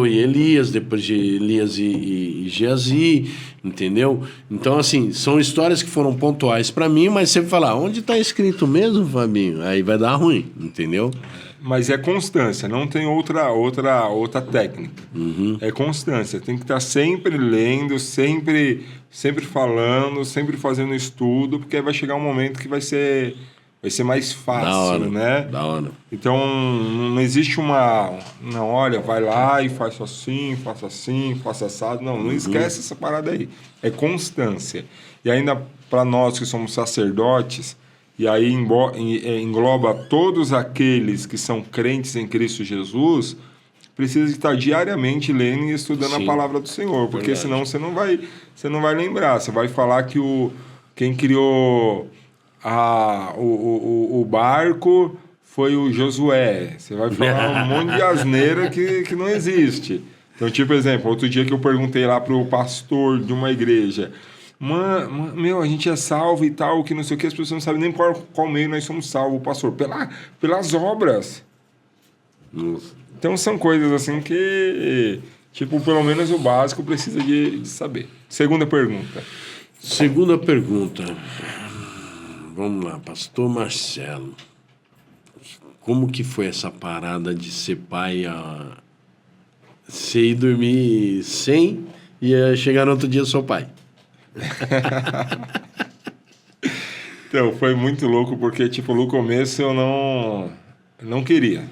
e Elias, depois de Elias e Geazi, entendeu? Então, assim, são histórias que foram pontuais para mim, mas você falar, onde está escrito mesmo, Fabinho? Aí vai dar ruim, entendeu? Mas é constância, não tem outra técnica. É constância, tem que estar sempre lendo, sempre falando, sempre fazendo estudo, porque aí vai chegar um momento que vai ser mais fácil, da hora, né? Da hora. Então, não existe não, olha, vai lá e faça assim, faça assado. Não esquece essa parada aí. É constância. E ainda para nós que somos sacerdotes, e aí engloba todos aqueles que são crentes em Cristo Jesus, precisa estar diariamente lendo e estudando a palavra do Senhor, porque senão você não vai lembrar. Você vai falar que quem criou o barco foi o Josué. Você vai falar um monte de asneira que não existe. Então, tipo, exemplo, outro dia que eu perguntei lá pro pastor de uma igreja, meu, a gente é salvo e tal, que não sei o que, as pessoas não sabem nem qual meio nós somos salvos, pastor, pelas obras. Nossa. Então, são coisas assim que, tipo, pelo menos o básico precisa de saber. Segunda pergunta. Segunda pergunta. Vamos lá, pastor Marcelo. Como que foi essa parada de ser pai, você ir dormir sem e chegar no outro dia sou pai? Então, foi muito louco porque, tipo, no começo eu não queria.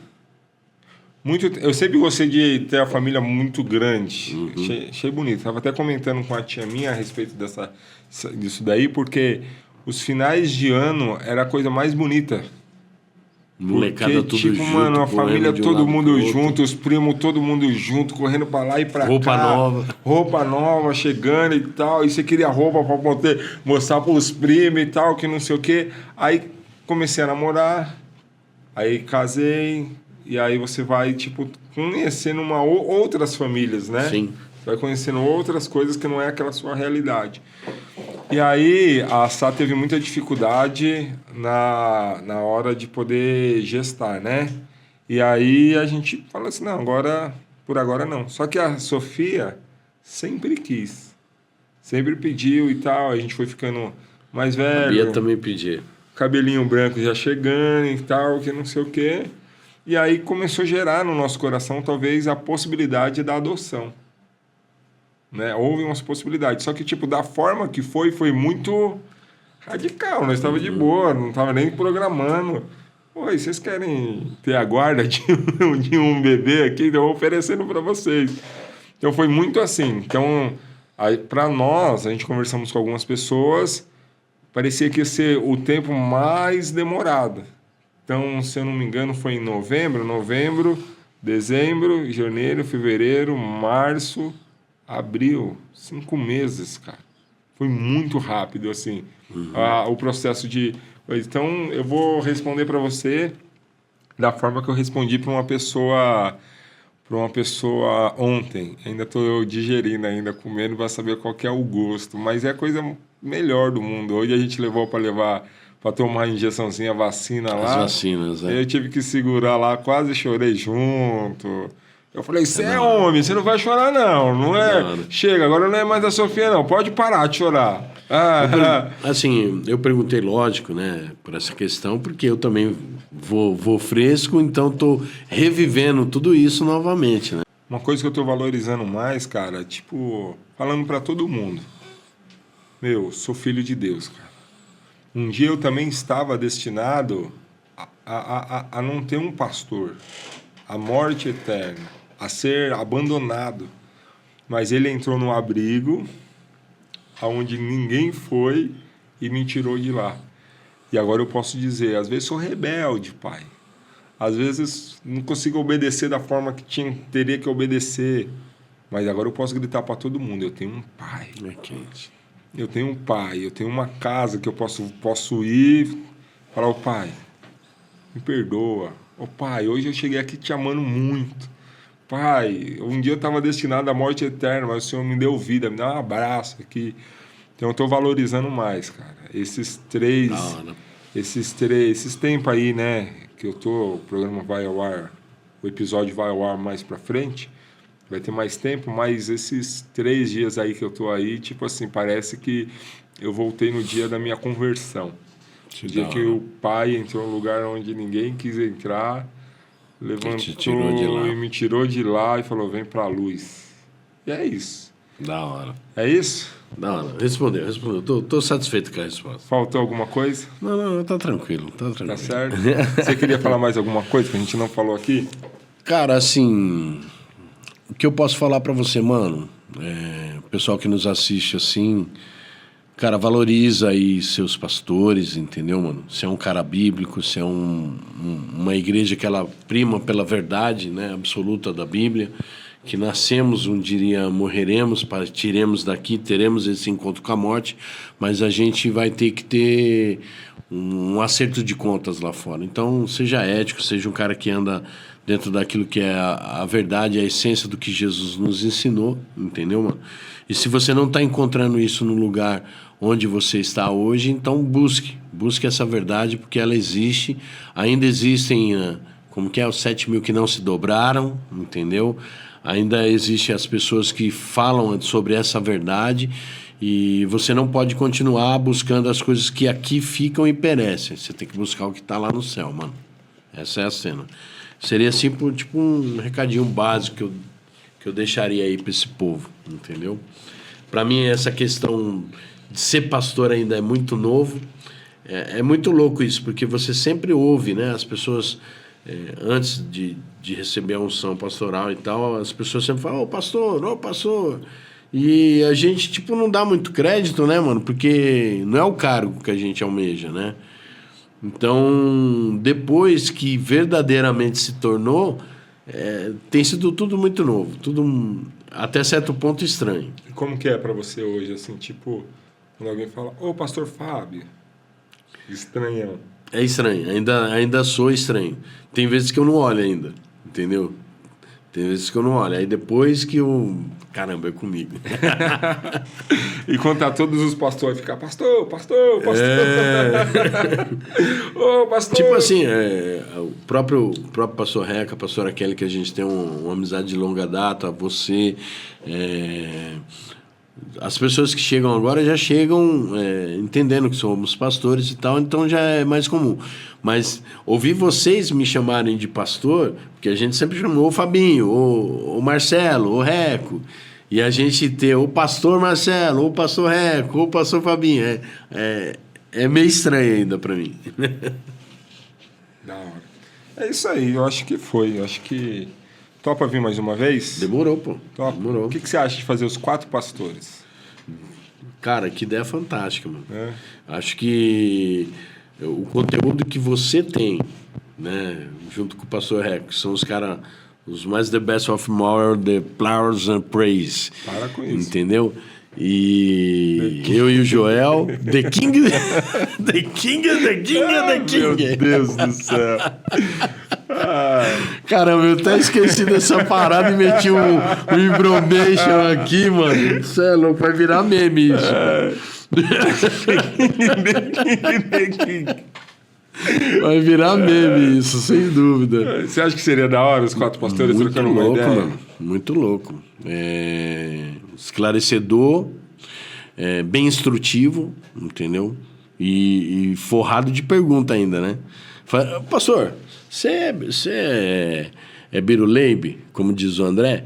Eu sempre gostei de ter a família muito grande. Achei bonito. Tava até comentando com a tia minha a respeito disso daí, porque os finais de ano era a coisa mais bonita. Molecada porque, tudo tipo, junto, mano, a família todo mundo junto, os primos todo mundo junto, correndo pra lá e pra roupa cá. Nova. Roupa nova, chegando e tal. E você queria roupa pra poder mostrar pros primos e tal, que não sei o quê. Aí comecei a namorar, aí casei, e aí você vai, tipo, conhecendo outras famílias, né? Sim. Vai conhecendo outras coisas que não é aquela sua realidade. E aí, a Sá teve muita dificuldade na hora de poder gestar, né? E aí a gente falou assim, não, por agora não. Só que a Sofia sempre quis, sempre pediu e tal, a gente foi ficando mais velho. A Bia também pedia. Cabelinho branco já chegando e tal, que não sei o quê. E aí começou a gerar no nosso coração, talvez, a possibilidade da adoção. Né? Houve umas possibilidades. Só que, tipo, da forma que foi muito radical. Nós estávamos de boa, não estava nem programando. Oi, vocês querem ter a guarda de um bebê aqui? Então, eu vou oferecendo para vocês. Então, foi muito assim. Então, para nós, a gente conversamos com algumas pessoas, parecia que ia ser o tempo mais demorado. Então, se eu não me engano, foi em novembro, dezembro, janeiro, fevereiro, março... Abril, 5 meses, cara. Foi muito rápido, assim, o processo de... Então, eu vou responder para você da forma que eu respondi para uma pessoa ontem. Ainda estou digerindo, ainda comendo, para saber qual que é o gosto. Mas é a coisa melhor do mundo. Hoje a gente levou para tomar a injeçãozinha, a vacina lá. As vacinas, né? Eu tive que segurar lá, quase chorei junto... Eu falei, você é homem, você não vai chorar não é? Não. Chega, agora não é mais a Sofia não, pode parar de chorar. Assim, eu perguntei, lógico, né, por essa questão, porque eu também vou fresco, então tô revivendo tudo isso novamente, né? Uma coisa que eu tô valorizando mais, cara, tipo, falando pra todo mundo, sou filho de Deus, cara. Um dia eu também estava destinado a não ter um pastor, a morte eterna, a ser abandonado. Mas ele entrou num abrigo aonde ninguém foi e me tirou de lá. E agora eu posso dizer, às vezes sou rebelde, pai. Às vezes não consigo obedecer da forma que teria que obedecer. Mas agora eu posso gritar para todo mundo, eu tenho um pai. É quente. Eu tenho um pai, eu tenho uma casa que eu posso ir e falar, ô pai, me perdoa. Ô pai, hoje eu cheguei aqui te amando muito. Pai, um dia eu estava destinado à morte eterna, mas o Senhor me deu vida, me dá um abraço aqui. Então eu estou valorizando mais, cara. Esses tempos aí, né, que o programa vai ao ar, o episódio vai ao ar mais pra frente, vai ter mais tempo, mas esses 3 dias aí que eu tô aí, tipo assim, parece que eu voltei no dia da minha conversão. O dia que o pai entrou num lugar onde ninguém quis entrar, levantou e me tirou de lá e falou, vem pra luz. E é isso. Da hora. É isso? Da hora. Respondeu. Tô satisfeito com a resposta. Faltou alguma coisa? Não, tá tranquilo. Tá certo? Você queria falar mais alguma coisa que a gente não falou aqui? Cara, assim, o que eu posso falar pra você, mano, o pessoal que nos assiste, assim, cara, valoriza aí seus pastores, entendeu, mano? Se é um cara bíblico, se é uma igreja que ela prima pela verdade, né, absoluta da Bíblia, que nascemos, um dia morreremos, partiremos daqui, teremos esse encontro com a morte, mas a gente vai ter que ter um acerto de contas lá fora. Então, seja ético, seja um cara que anda dentro daquilo que é a verdade, a essência do que Jesus nos ensinou, entendeu, mano? E se você não está encontrando isso no lugar onde você está hoje, então busque essa verdade, porque ela existe. Ainda existem, como que é, os 7 mil que não se dobraram, entendeu? Ainda existem as pessoas que falam sobre essa verdade, e você não pode continuar buscando as coisas que aqui ficam e perecem. Você tem que buscar o que está lá no céu, mano. Essa é a cena. Seria assim, tipo um recadinho básico que eu deixaria aí para esse povo, entendeu? Para mim, essa questão de ser pastor ainda é muito novo. É muito louco isso, porque você sempre ouve, né? As pessoas, antes de receber a unção pastoral e tal, as pessoas sempre falam, ô pastor. E a gente, tipo, não dá muito crédito, né, mano? Porque não é o cargo que a gente almeja, né? Então, depois que verdadeiramente se tornou, tem sido tudo muito novo, tudo até certo ponto estranho. E como que é pra você hoje, assim, tipo, quando alguém fala, ô, pastor Fábio, estranhão. É estranho, ainda sou estranho. Tem vezes que eu não olho ainda, entendeu? Tem vezes que eu não olho. Aí depois que eu... Caramba, é comigo. E contar todos os pastores, ficar pastor. Ô, pastor. Tipo assim, o próprio pastor Reca, a pastora Kelly, que a gente tem uma amizade de longa data, você... As pessoas que chegam agora já chegam entendendo que somos pastores e tal, então já é mais comum. Mas ouvir vocês me chamarem de pastor, porque a gente sempre chamou o Fabinho, o Marcelo, o Reco, e a gente ter o pastor Marcelo, o pastor Reco, o pastor Fabinho, é meio estranho ainda para mim. Da hora. É isso aí, eu acho que foi. Eu acho que... Topa vir mais uma vez? Demorou, pô. Topa. Demorou. O que você acha de fazer os 4 pastores? Cara, que ideia fantástica, mano. Acho que o conteúdo que você tem, né, junto com o pastor Reco, são os caras, os mais the best of more, the flowers and praise. Para com isso. Entendeu? E eu e o Joel, the king. Meu Deus do céu. Caramba, eu até esqueci dessa parada e meti um information aqui, mano. Isso é louco, vai virar meme isso. Vai virar meme isso, sem dúvida. Você acha que seria da hora os 4 pastores Muito trocando uma louco, ideia? mano. Muito louco. Esclarecedor, bem instrutivo, entendeu? E forrado de pergunta ainda, né? Pastor, você é biruleibe, como diz o André?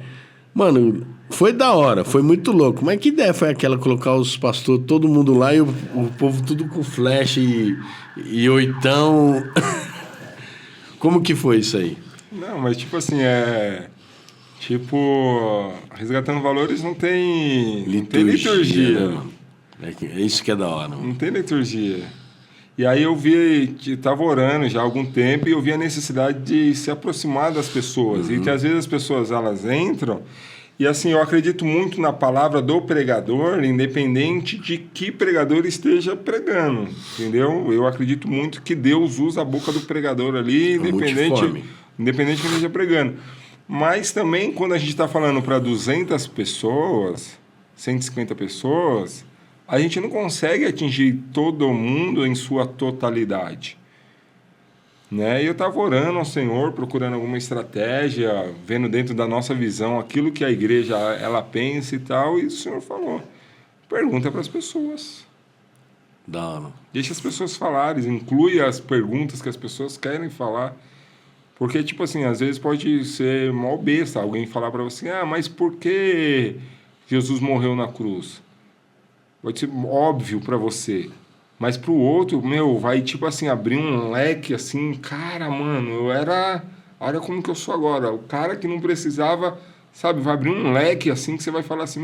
Mano, foi da hora, foi muito louco. Mas que ideia foi aquela, colocar os pastores, todo mundo lá e o povo tudo com flash e oitão? Como que foi isso aí? Não, mas tipo assim, Tipo, Resgatando Valores não tem liturgia. Né, mano? É isso que é da hora, mano. Não tem liturgia. E aí eu estava orando já há algum tempo e eu vi a necessidade de se aproximar das pessoas. E que às vezes as pessoas, elas entram... E assim, eu acredito muito na palavra do pregador, independente de que pregador esteja pregando, entendeu? Eu acredito muito que Deus usa a boca do pregador ali, independente de quem esteja pregando. Mas também, quando a gente está falando para 200 pessoas, 150 pessoas... a gente não consegue atingir todo mundo em sua totalidade. Né? E eu estava orando ao Senhor, procurando alguma estratégia, vendo dentro da nossa visão aquilo que a igreja ela pensa e tal, e o Senhor falou, pergunta para as pessoas. Não. Deixa as pessoas falarem, inclui as perguntas que as pessoas querem falar. Porque, tipo assim, às vezes pode ser mal besta alguém falar para você, mas por que Jesus morreu na cruz? Pode ser óbvio para você, mas para o outro, vai tipo assim, abrir um leque assim, cara, mano, olha como que eu sou agora, o cara que não precisava, sabe, vai abrir um leque assim que você vai falar assim,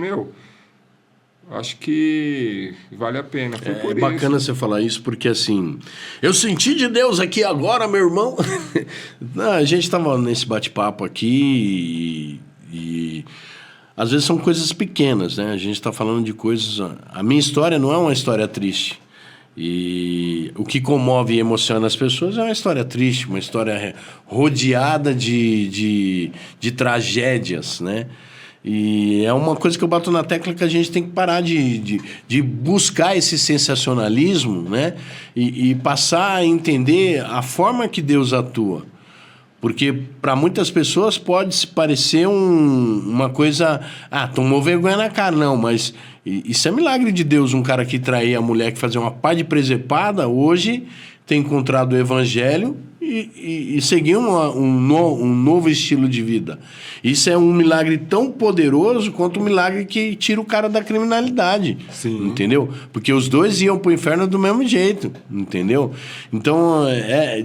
acho que vale a pena. Foi por isso. É bacana você falar isso, porque assim, eu senti de Deus aqui agora, meu irmão. Não, a gente tava nesse bate-papo aqui e às vezes são coisas pequenas, né? A gente está falando de coisas... A minha história não é uma história triste. E o que comove e emociona as pessoas é uma história triste, uma história rodeada de tragédias, né? E é uma coisa que eu bato na tecla que a gente tem que parar de buscar esse sensacionalismo, né? E passar a entender a forma que Deus atua. Porque para muitas pessoas pode parecer uma coisa... tomou vergonha na cara. Não, mas isso é milagre de Deus. Um cara que traía a mulher, que fazia uma pá de presepada, hoje tem encontrado o evangelho e seguir um novo estilo de vida. Isso é um milagre tão poderoso quanto um milagre que tira o cara da criminalidade. Sim. Entendeu? Porque os dois iam pro inferno do mesmo jeito, entendeu? Então,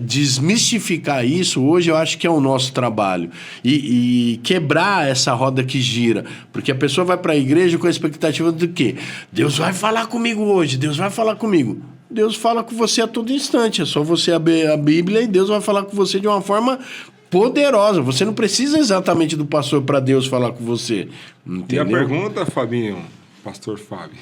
desmistificar isso, hoje eu acho que é o nosso trabalho. E quebrar essa roda que gira. Porque a pessoa vai para a igreja com a expectativa do quê? Deus vai falar comigo hoje, Deus vai falar comigo. Deus fala com você a todo instante. É só você abrir a Bíblia e Deus vai falar com você de uma forma poderosa. Você não precisa exatamente do pastor para Deus falar com você. Entendeu? E a pergunta, Fabinho, pastor Fábio.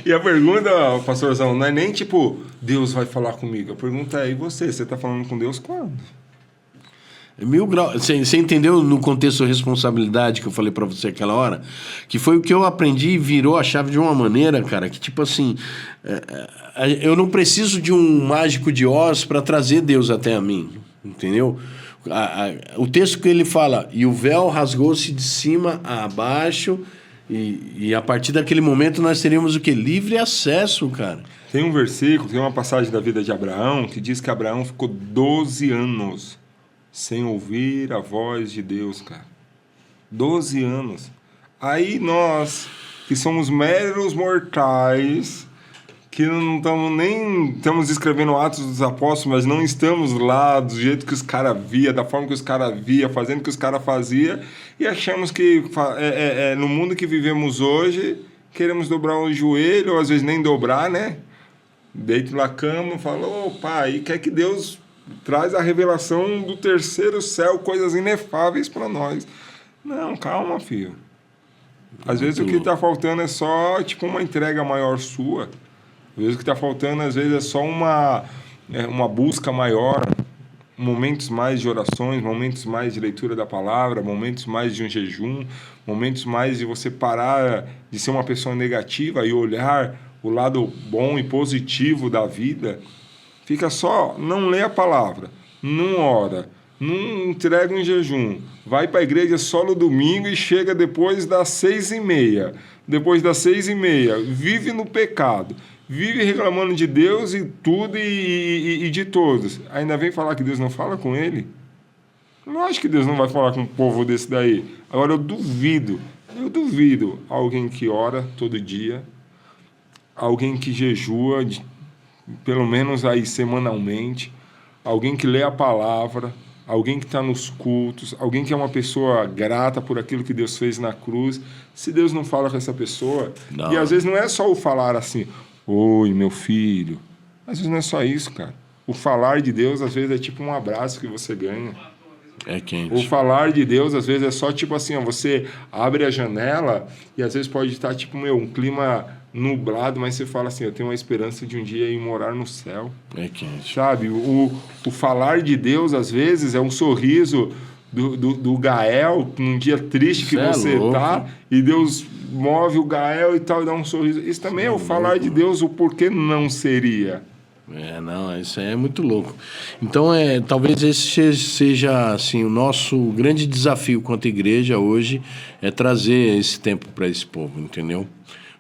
E a pergunta, pastorzão, não é nem tipo, Deus vai falar comigo. A pergunta é, e você? Você está falando com Deus quando? 1000 graus. Você entendeu no contexto de responsabilidade que eu falei pra você aquela hora? Que foi o que eu aprendi e virou a chave de uma maneira, cara, que tipo assim, eu não preciso de um mágico de Oz para trazer Deus até a mim, entendeu? O texto que ele fala, e o véu rasgou-se de cima a baixo, e a partir daquele momento nós teríamos o quê? Livre acesso, cara. Tem um versículo, tem uma passagem da vida de Abraão que diz que Abraão ficou 12 anos sem ouvir a voz de Deus, cara. 12 anos. Aí nós, que somos meros mortais, que não estamos nem... Estamos escrevendo Atos dos Apóstolos, mas não estamos lá do jeito que os caras via, da forma que os caras via, fazendo o que os caras faziam, e achamos que no mundo que vivemos hoje, queremos dobrar o joelho, ou às vezes nem dobrar, né? Deito na cama e falo, opa, e quer que Deus traz a revelação do terceiro céu, coisas inefáveis para nós. Não, calma, filho. Às vezes o que está faltando é só tipo uma entrega maior sua. Às vezes o que está faltando, às vezes, é só uma busca maior, momentos mais de orações, momentos mais de leitura da palavra, momentos mais de um jejum, momentos mais de você parar de ser uma pessoa negativa e olhar o lado bom e positivo da vida. Fica só, não lê a palavra, não ora, não entrega um jejum, vai para a igreja só no domingo e chega depois das 6h30. Depois das 6h30, vive no pecado, vive reclamando de Deus e tudo e de todos. Ainda vem falar que Deus não fala com ele? Não acho que Deus não vai falar com um povo desse daí. Agora eu duvido alguém que ora todo dia, alguém que jejua pelo menos aí semanalmente, alguém que lê a palavra, alguém que está nos cultos, alguém que é uma pessoa grata por aquilo que Deus fez na cruz. Se Deus não fala com essa pessoa, não. E às vezes não é só o falar assim, oi, meu filho. Às vezes não é só isso, cara. O falar de Deus, às vezes, é tipo um abraço que você ganha. É quente. O falar de Deus, às vezes, é só tipo assim, ó, você abre a janela e às vezes pode estar tipo, um clima nublado, mas você fala assim, eu tenho uma esperança de um dia ir morar no céu. É quente. Sabe? O falar de Deus, às vezes, é um sorriso do Gael, num dia triste que você tá, e Deus move o Gael e tal, e dá um sorriso. Isso também é o falar de Deus, o porquê não seria. Não, isso aí é muito louco. Então, talvez esse seja assim, o nosso grande desafio quanto igreja hoje, é trazer esse tempo para esse povo, entendeu?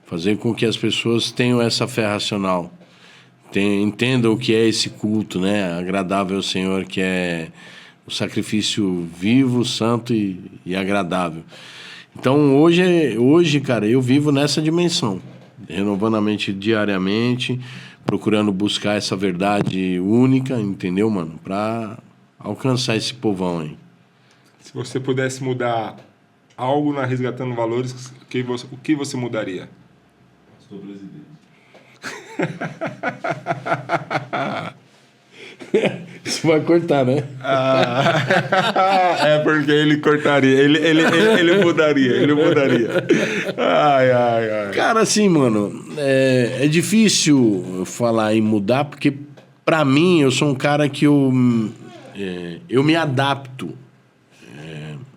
Fazer com que as pessoas tenham essa fé racional, entendam o que é esse culto, né? Agradável ao Senhor, que é o sacrifício vivo, santo e agradável. Então, hoje, cara, eu vivo nessa dimensão, renovando a mente diariamente, procurando buscar essa verdade única, entendeu, mano? Para alcançar esse povão aí. Se você pudesse mudar algo na Resgatando Valores, o que você mudaria? Pastor presidente. Você vai cortar, né? É porque ele cortaria, ele mudaria. Ai. Cara, assim, mano, é difícil falar em mudar, porque pra mim eu sou um cara que eu me adapto.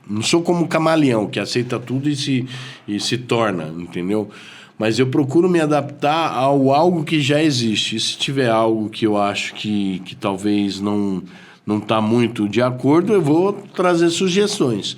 Não sou como o camaleão, que aceita tudo e se torna, entendeu? Mas eu procuro me adaptar ao algo que já existe. E se tiver algo que eu acho que talvez não está muito de acordo, eu vou trazer sugestões.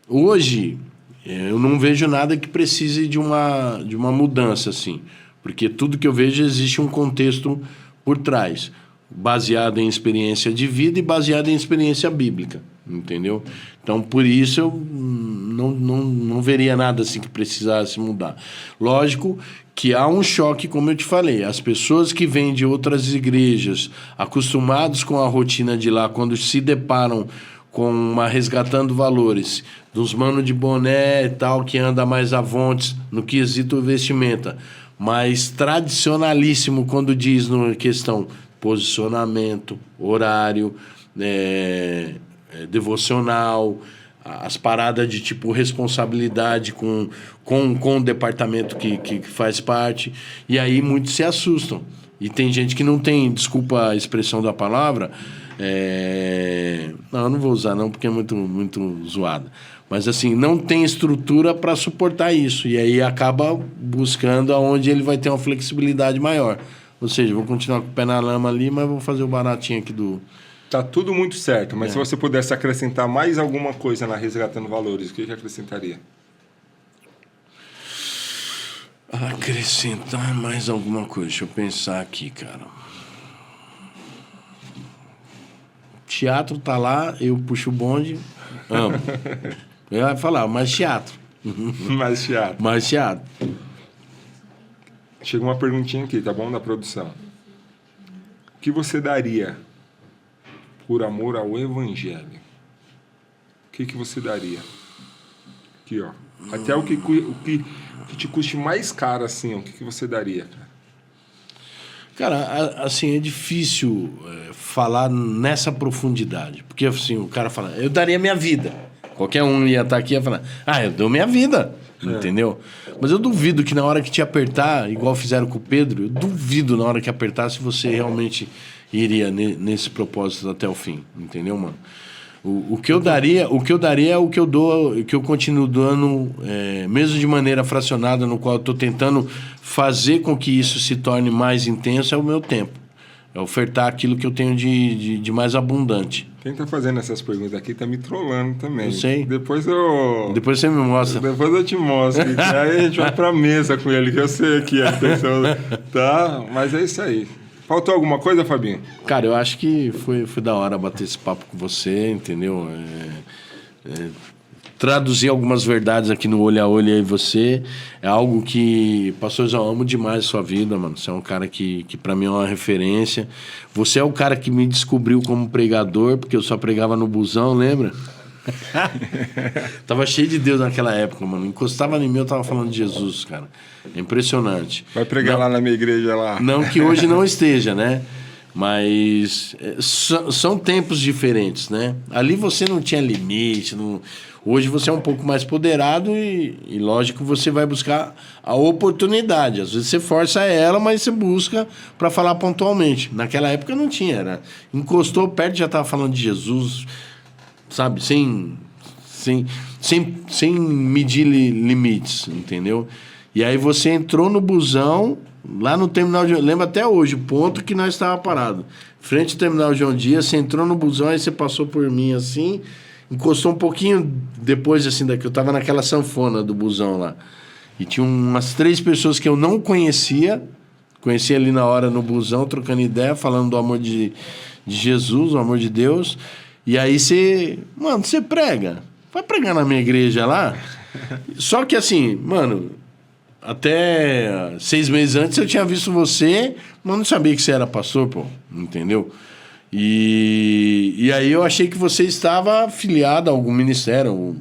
Hoje, eu não vejo nada que precise de uma mudança, assim. Porque tudo que eu vejo existe um contexto por trás, baseado em experiência de vida e baseado em experiência bíblica, entendeu? Então, por isso, eu não veria nada assim que precisasse mudar. Lógico que há um choque, como eu te falei. As pessoas que vêm de outras igrejas, acostumados com a rotina de lá, quando se deparam com uma Resgatando Valores, dos manos de boné e tal, que anda mais avontes no quesito vestimenta, mas tradicionalíssimo quando diz na questão posicionamento, horário, devocional, as paradas de tipo responsabilidade com o departamento que faz parte, e aí muitos se assustam. E tem gente que não tem, desculpa a expressão da palavra, não vou usar não porque é muito zoada, mas assim, não tem estrutura para suportar isso, e aí acaba buscando aonde ele vai ter uma flexibilidade maior. Ou seja, vou continuar com o pé na lama ali, mas vou fazer o baratinho aqui do... Tá tudo muito certo, mas se você pudesse acrescentar mais alguma coisa na Resgatando Valores, o que acrescentaria? Acrescentar mais alguma coisa, deixa eu pensar aqui, cara. Teatro tá lá, eu puxo o bonde, amo. Eu ia falar, mais teatro. Mais teatro. Chega uma perguntinha aqui, tá bom? Da produção. O que você daria por amor ao Evangelho? O que você daria? Aqui, ó. Até o que te custe mais caro, assim, ó. O que você daria, cara? Cara, assim, é difícil falar nessa profundidade. Porque, assim, o cara fala, eu daria minha vida. Qualquer um ia estar aqui e ia falar, eu dou minha vida. Entendeu? Mas eu duvido que na hora que te apertar, igual fizeram com o Pedro, eu duvido na hora que apertar se você realmente iria nesse propósito até o fim. Entendeu, mano? O que eu daria é o que eu dou, o que eu continuo dando, mesmo de maneira fracionada, no qual eu estou tentando fazer com que isso se torne mais intenso, é o meu tempo. É ofertar aquilo que eu tenho de mais abundante. Quem tá fazendo essas perguntas aqui tá me trollando também. Eu sei. Depois você me mostra. Depois eu te mostro. Aí a gente vai pra mesa com ele, que eu sei aqui a atenção. Tá? Mas é isso aí. Faltou alguma coisa, Fabinho? Cara, eu acho que foi da hora bater esse papo com você, entendeu? Traduzir algumas verdades aqui no olho a olho aí você é algo que, pastor, eu amo demais a sua vida, mano. Você é um cara que pra mim é uma referência. Você é o cara que me descobriu como pregador, porque eu só pregava no busão, lembra? Tava cheio de Deus naquela época, mano. Encostava em mim, eu tava falando de Jesus, cara. É impressionante. Vai pregar lá na minha igreja lá. Não que hoje não esteja, né? Mas são tempos diferentes, né? Ali você não tinha limite. Hoje você é um pouco mais poderado e lógico, você vai buscar a oportunidade. Às vezes você força ela, mas você busca para falar pontualmente. Naquela época não tinha. Encostou perto, já estava falando de Jesus, sabe? Sem medir limites, entendeu? E aí você entrou no busão, lá no terminal de... Lembra até hoje o ponto que nós estávamos parados. Frente ao terminal João Dias, você entrou no busão, aí você passou por mim assim, encostou um pouquinho depois assim daqui. Eu estava naquela sanfona do busão lá. E tinha umas 3 pessoas que eu não conhecia. Conheci ali na hora no busão, trocando ideia, falando do amor de Jesus, o amor de Deus. E aí você prega. Vai pregar na minha igreja lá. Só que assim, mano... Até 6 meses antes eu tinha visto você, mas não sabia que você era pastor, pô, entendeu? E aí eu achei que você estava afiliado a algum ministério.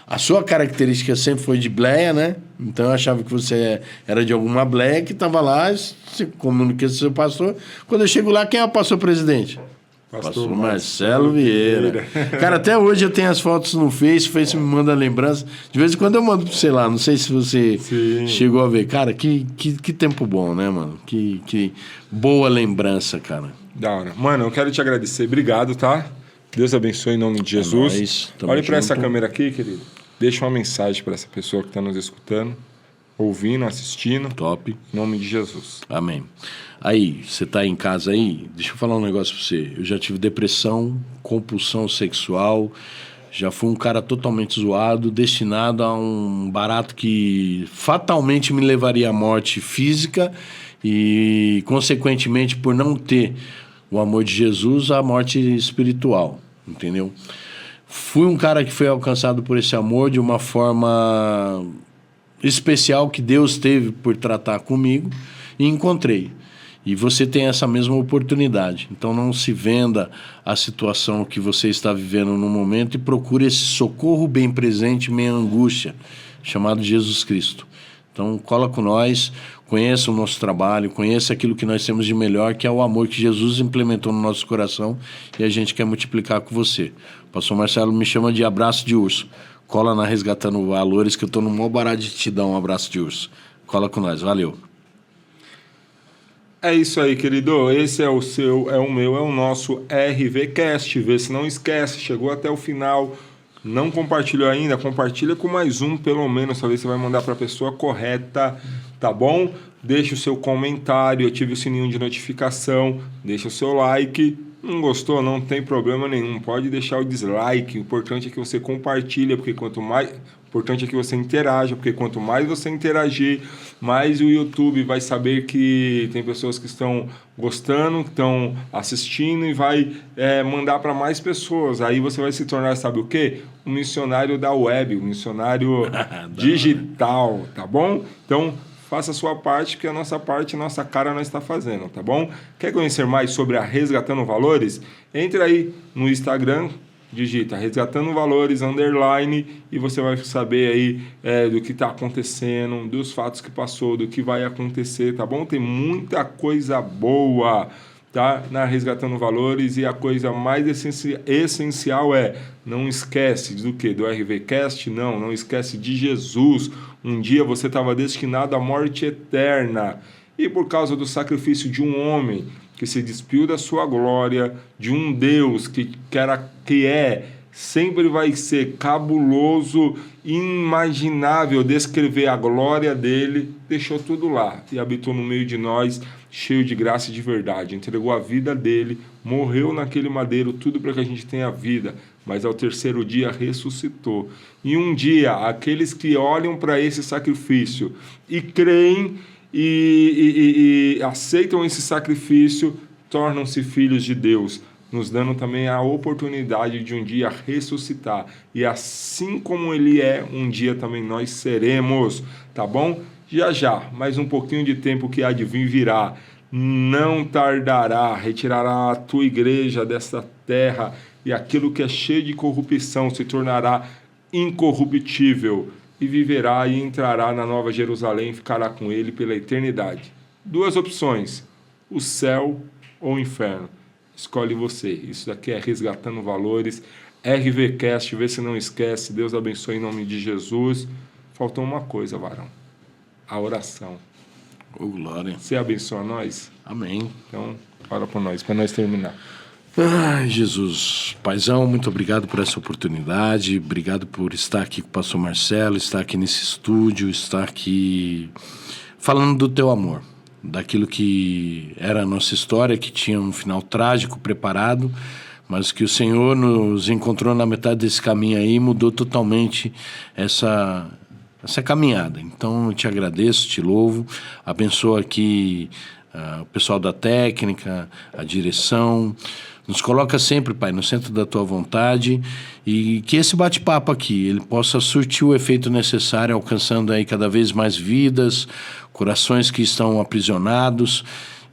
A sua característica sempre foi de bleia, né? Então eu achava que você era de alguma bleia que estava lá, você comunica com o seu pastor. Quando eu chego lá, quem é o pastor presidente? Pastor Marcelo Vieira. Cara, até hoje eu tenho as fotos no Face, o Face me manda lembrança. De vez em quando eu mando, sei lá, não sei se você chegou a ver. Cara, que tempo bom, né, mano? Que boa lembrança, cara. Da hora. Mano, eu quero te agradecer. Obrigado, tá? Deus abençoe em nome de Jesus. Olhe para essa câmera aqui, querido. Deixa uma mensagem para essa pessoa que está nos escutando, ouvindo, assistindo. Top. Em nome de Jesus. Amém. Aí, você tá em casa aí? Deixa eu falar um negócio para você. Eu já tive depressão, compulsão sexual, já fui um cara totalmente zoado, destinado a um barato que fatalmente me levaria à morte física e, consequentemente, por não ter o amor de Jesus, a morte espiritual, entendeu? Fui um cara que foi alcançado por esse amor de uma forma especial que Deus teve por tratar comigo e encontrei. E você tem essa mesma oportunidade. Então não se venda a situação que você está vivendo no momento e procure esse socorro bem presente, meia angústia, chamado Jesus Cristo. Então cola com nós, conheça o nosso trabalho, conheça aquilo que nós temos de melhor, que é o amor que Jesus implementou no nosso coração e a gente quer multiplicar com você. O pastor Marcelo me chama de abraço de urso. Cola na Resgatando Valores, que eu estou no maior barato de te dar um abraço de urso. Cola com nós, valeu. É isso aí, querido. Esse é o seu, é o meu, é o nosso RVCast. Vê se não esquece, chegou até o final. Não compartilhou ainda? Compartilha com mais um, pelo menos. Talvez você vai mandar para a pessoa correta, tá bom? Deixa o seu comentário, ative o sininho de notificação, deixa o seu like. Não gostou? Não tem problema nenhum. Pode deixar o dislike. O importante é que você compartilhe, porque quanto mais... O importante é que você interaja, porque quanto mais você interagir, mais o YouTube vai saber que tem pessoas que estão gostando, que estão assistindo e vai mandar para mais pessoas. Aí você vai se tornar, sabe o quê? Um missionário da web, um missionário digital, tá bom? Então, faça a sua parte, que a nossa parte, nossa cara nós está fazendo, tá bom? Quer conhecer mais sobre a Resgatando Valores? Entre aí no Instagram, digita Resgatando Valores, _ e você vai saber aí do que está acontecendo, dos fatos que passou, do que vai acontecer, tá bom? Tem muita coisa boa, tá? Na Resgatando Valores, e a coisa mais essencial é, não esquece do que? Do RVCast? Não esquece de Jesus. Um dia você estava destinado à morte eterna, e por causa do sacrifício de um homem que se despiu da sua glória, de um Deus que sempre vai ser cabuloso, inimaginável descrever a glória dele, deixou tudo lá e habitou no meio de nós, cheio de graça e de verdade. Entregou a vida dele, morreu naquele madeiro, tudo para que a gente tenha vida, mas ao terceiro dia ressuscitou. E um dia, aqueles que olham para esse sacrifício e creem e aceitam esse sacrifício, tornam-se filhos de Deus, nos dando também a oportunidade de um dia ressuscitar. E assim como ele é, um dia também nós seremos, tá bom? Já, mais um pouquinho de tempo que há de vir virá. Não tardará, retirará a tua igreja desta terra, e aquilo que é cheio de corrupção se tornará incorruptível, e viverá e entrará na Nova Jerusalém e ficará com ele pela eternidade. Duas opções, o céu ou o inferno. Escolhe você. Isso daqui é Resgatando Valores, RVCast, vê se não esquece. Deus abençoe em nome de Jesus. Faltou uma coisa, varão. A oração. Oh, glória. Você abençoa nós? Amém. Então, ora por nós, para nós terminar. Ai, Jesus. Paizão, muito obrigado por essa oportunidade. Obrigado por estar aqui com o pastor Marcelo, estar aqui nesse estúdio, estar aqui falando do teu amor, daquilo que era a nossa história, que tinha um final trágico preparado, mas que o Senhor nos encontrou na metade desse caminho aí e mudou totalmente essa caminhada. Então eu te agradeço, te louvo, abençoa aqui o pessoal da técnica, a direção. Nos coloca sempre, Pai, no centro da Tua vontade, e que esse bate-papo aqui, ele possa surtir o efeito necessário, alcançando aí cada vez mais vidas, corações que estão aprisionados,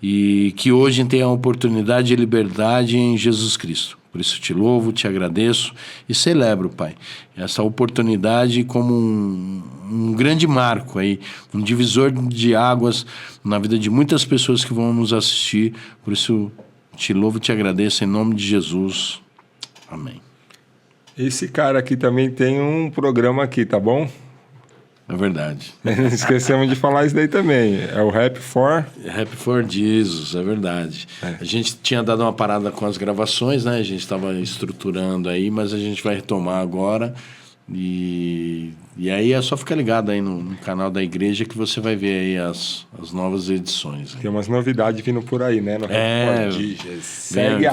e que hoje tenham a oportunidade de liberdade em Jesus Cristo. Por isso te louvo, te agradeço e celebro, Pai, essa oportunidade como um grande marco aí, um divisor de águas na vida de muitas pessoas que vão nos assistir. Por isso te louvo e te agradeço em nome de Jesus. Amém. Esse cara aqui também tem um programa aqui, tá bom? É verdade. Esquecemos de falar isso daí também. É o Rap for Jesus, é verdade. A gente tinha dado uma parada com as gravações, né? A gente estava estruturando aí, mas a gente vai retomar agora. E aí é só ficar ligado aí no canal da igreja que você vai ver aí as novas edições. Tem umas novidades vindo por aí, né? No É, Rap for Jesus. Segue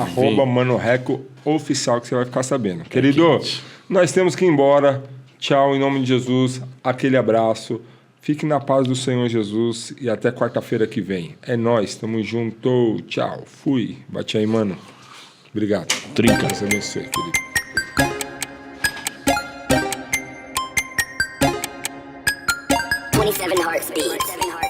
@Mano Reco oficial que você vai ficar sabendo. Querido, nós temos que ir embora. Tchau, em nome de Jesus. Aquele abraço. Fique na paz do Senhor Jesus e até quarta-feira que vem. É nóis, tamo junto. Tchau. Fui. Bate aí, mano. Obrigado. Trinca. Deus abençoe, querido. 27 Hearts Beats.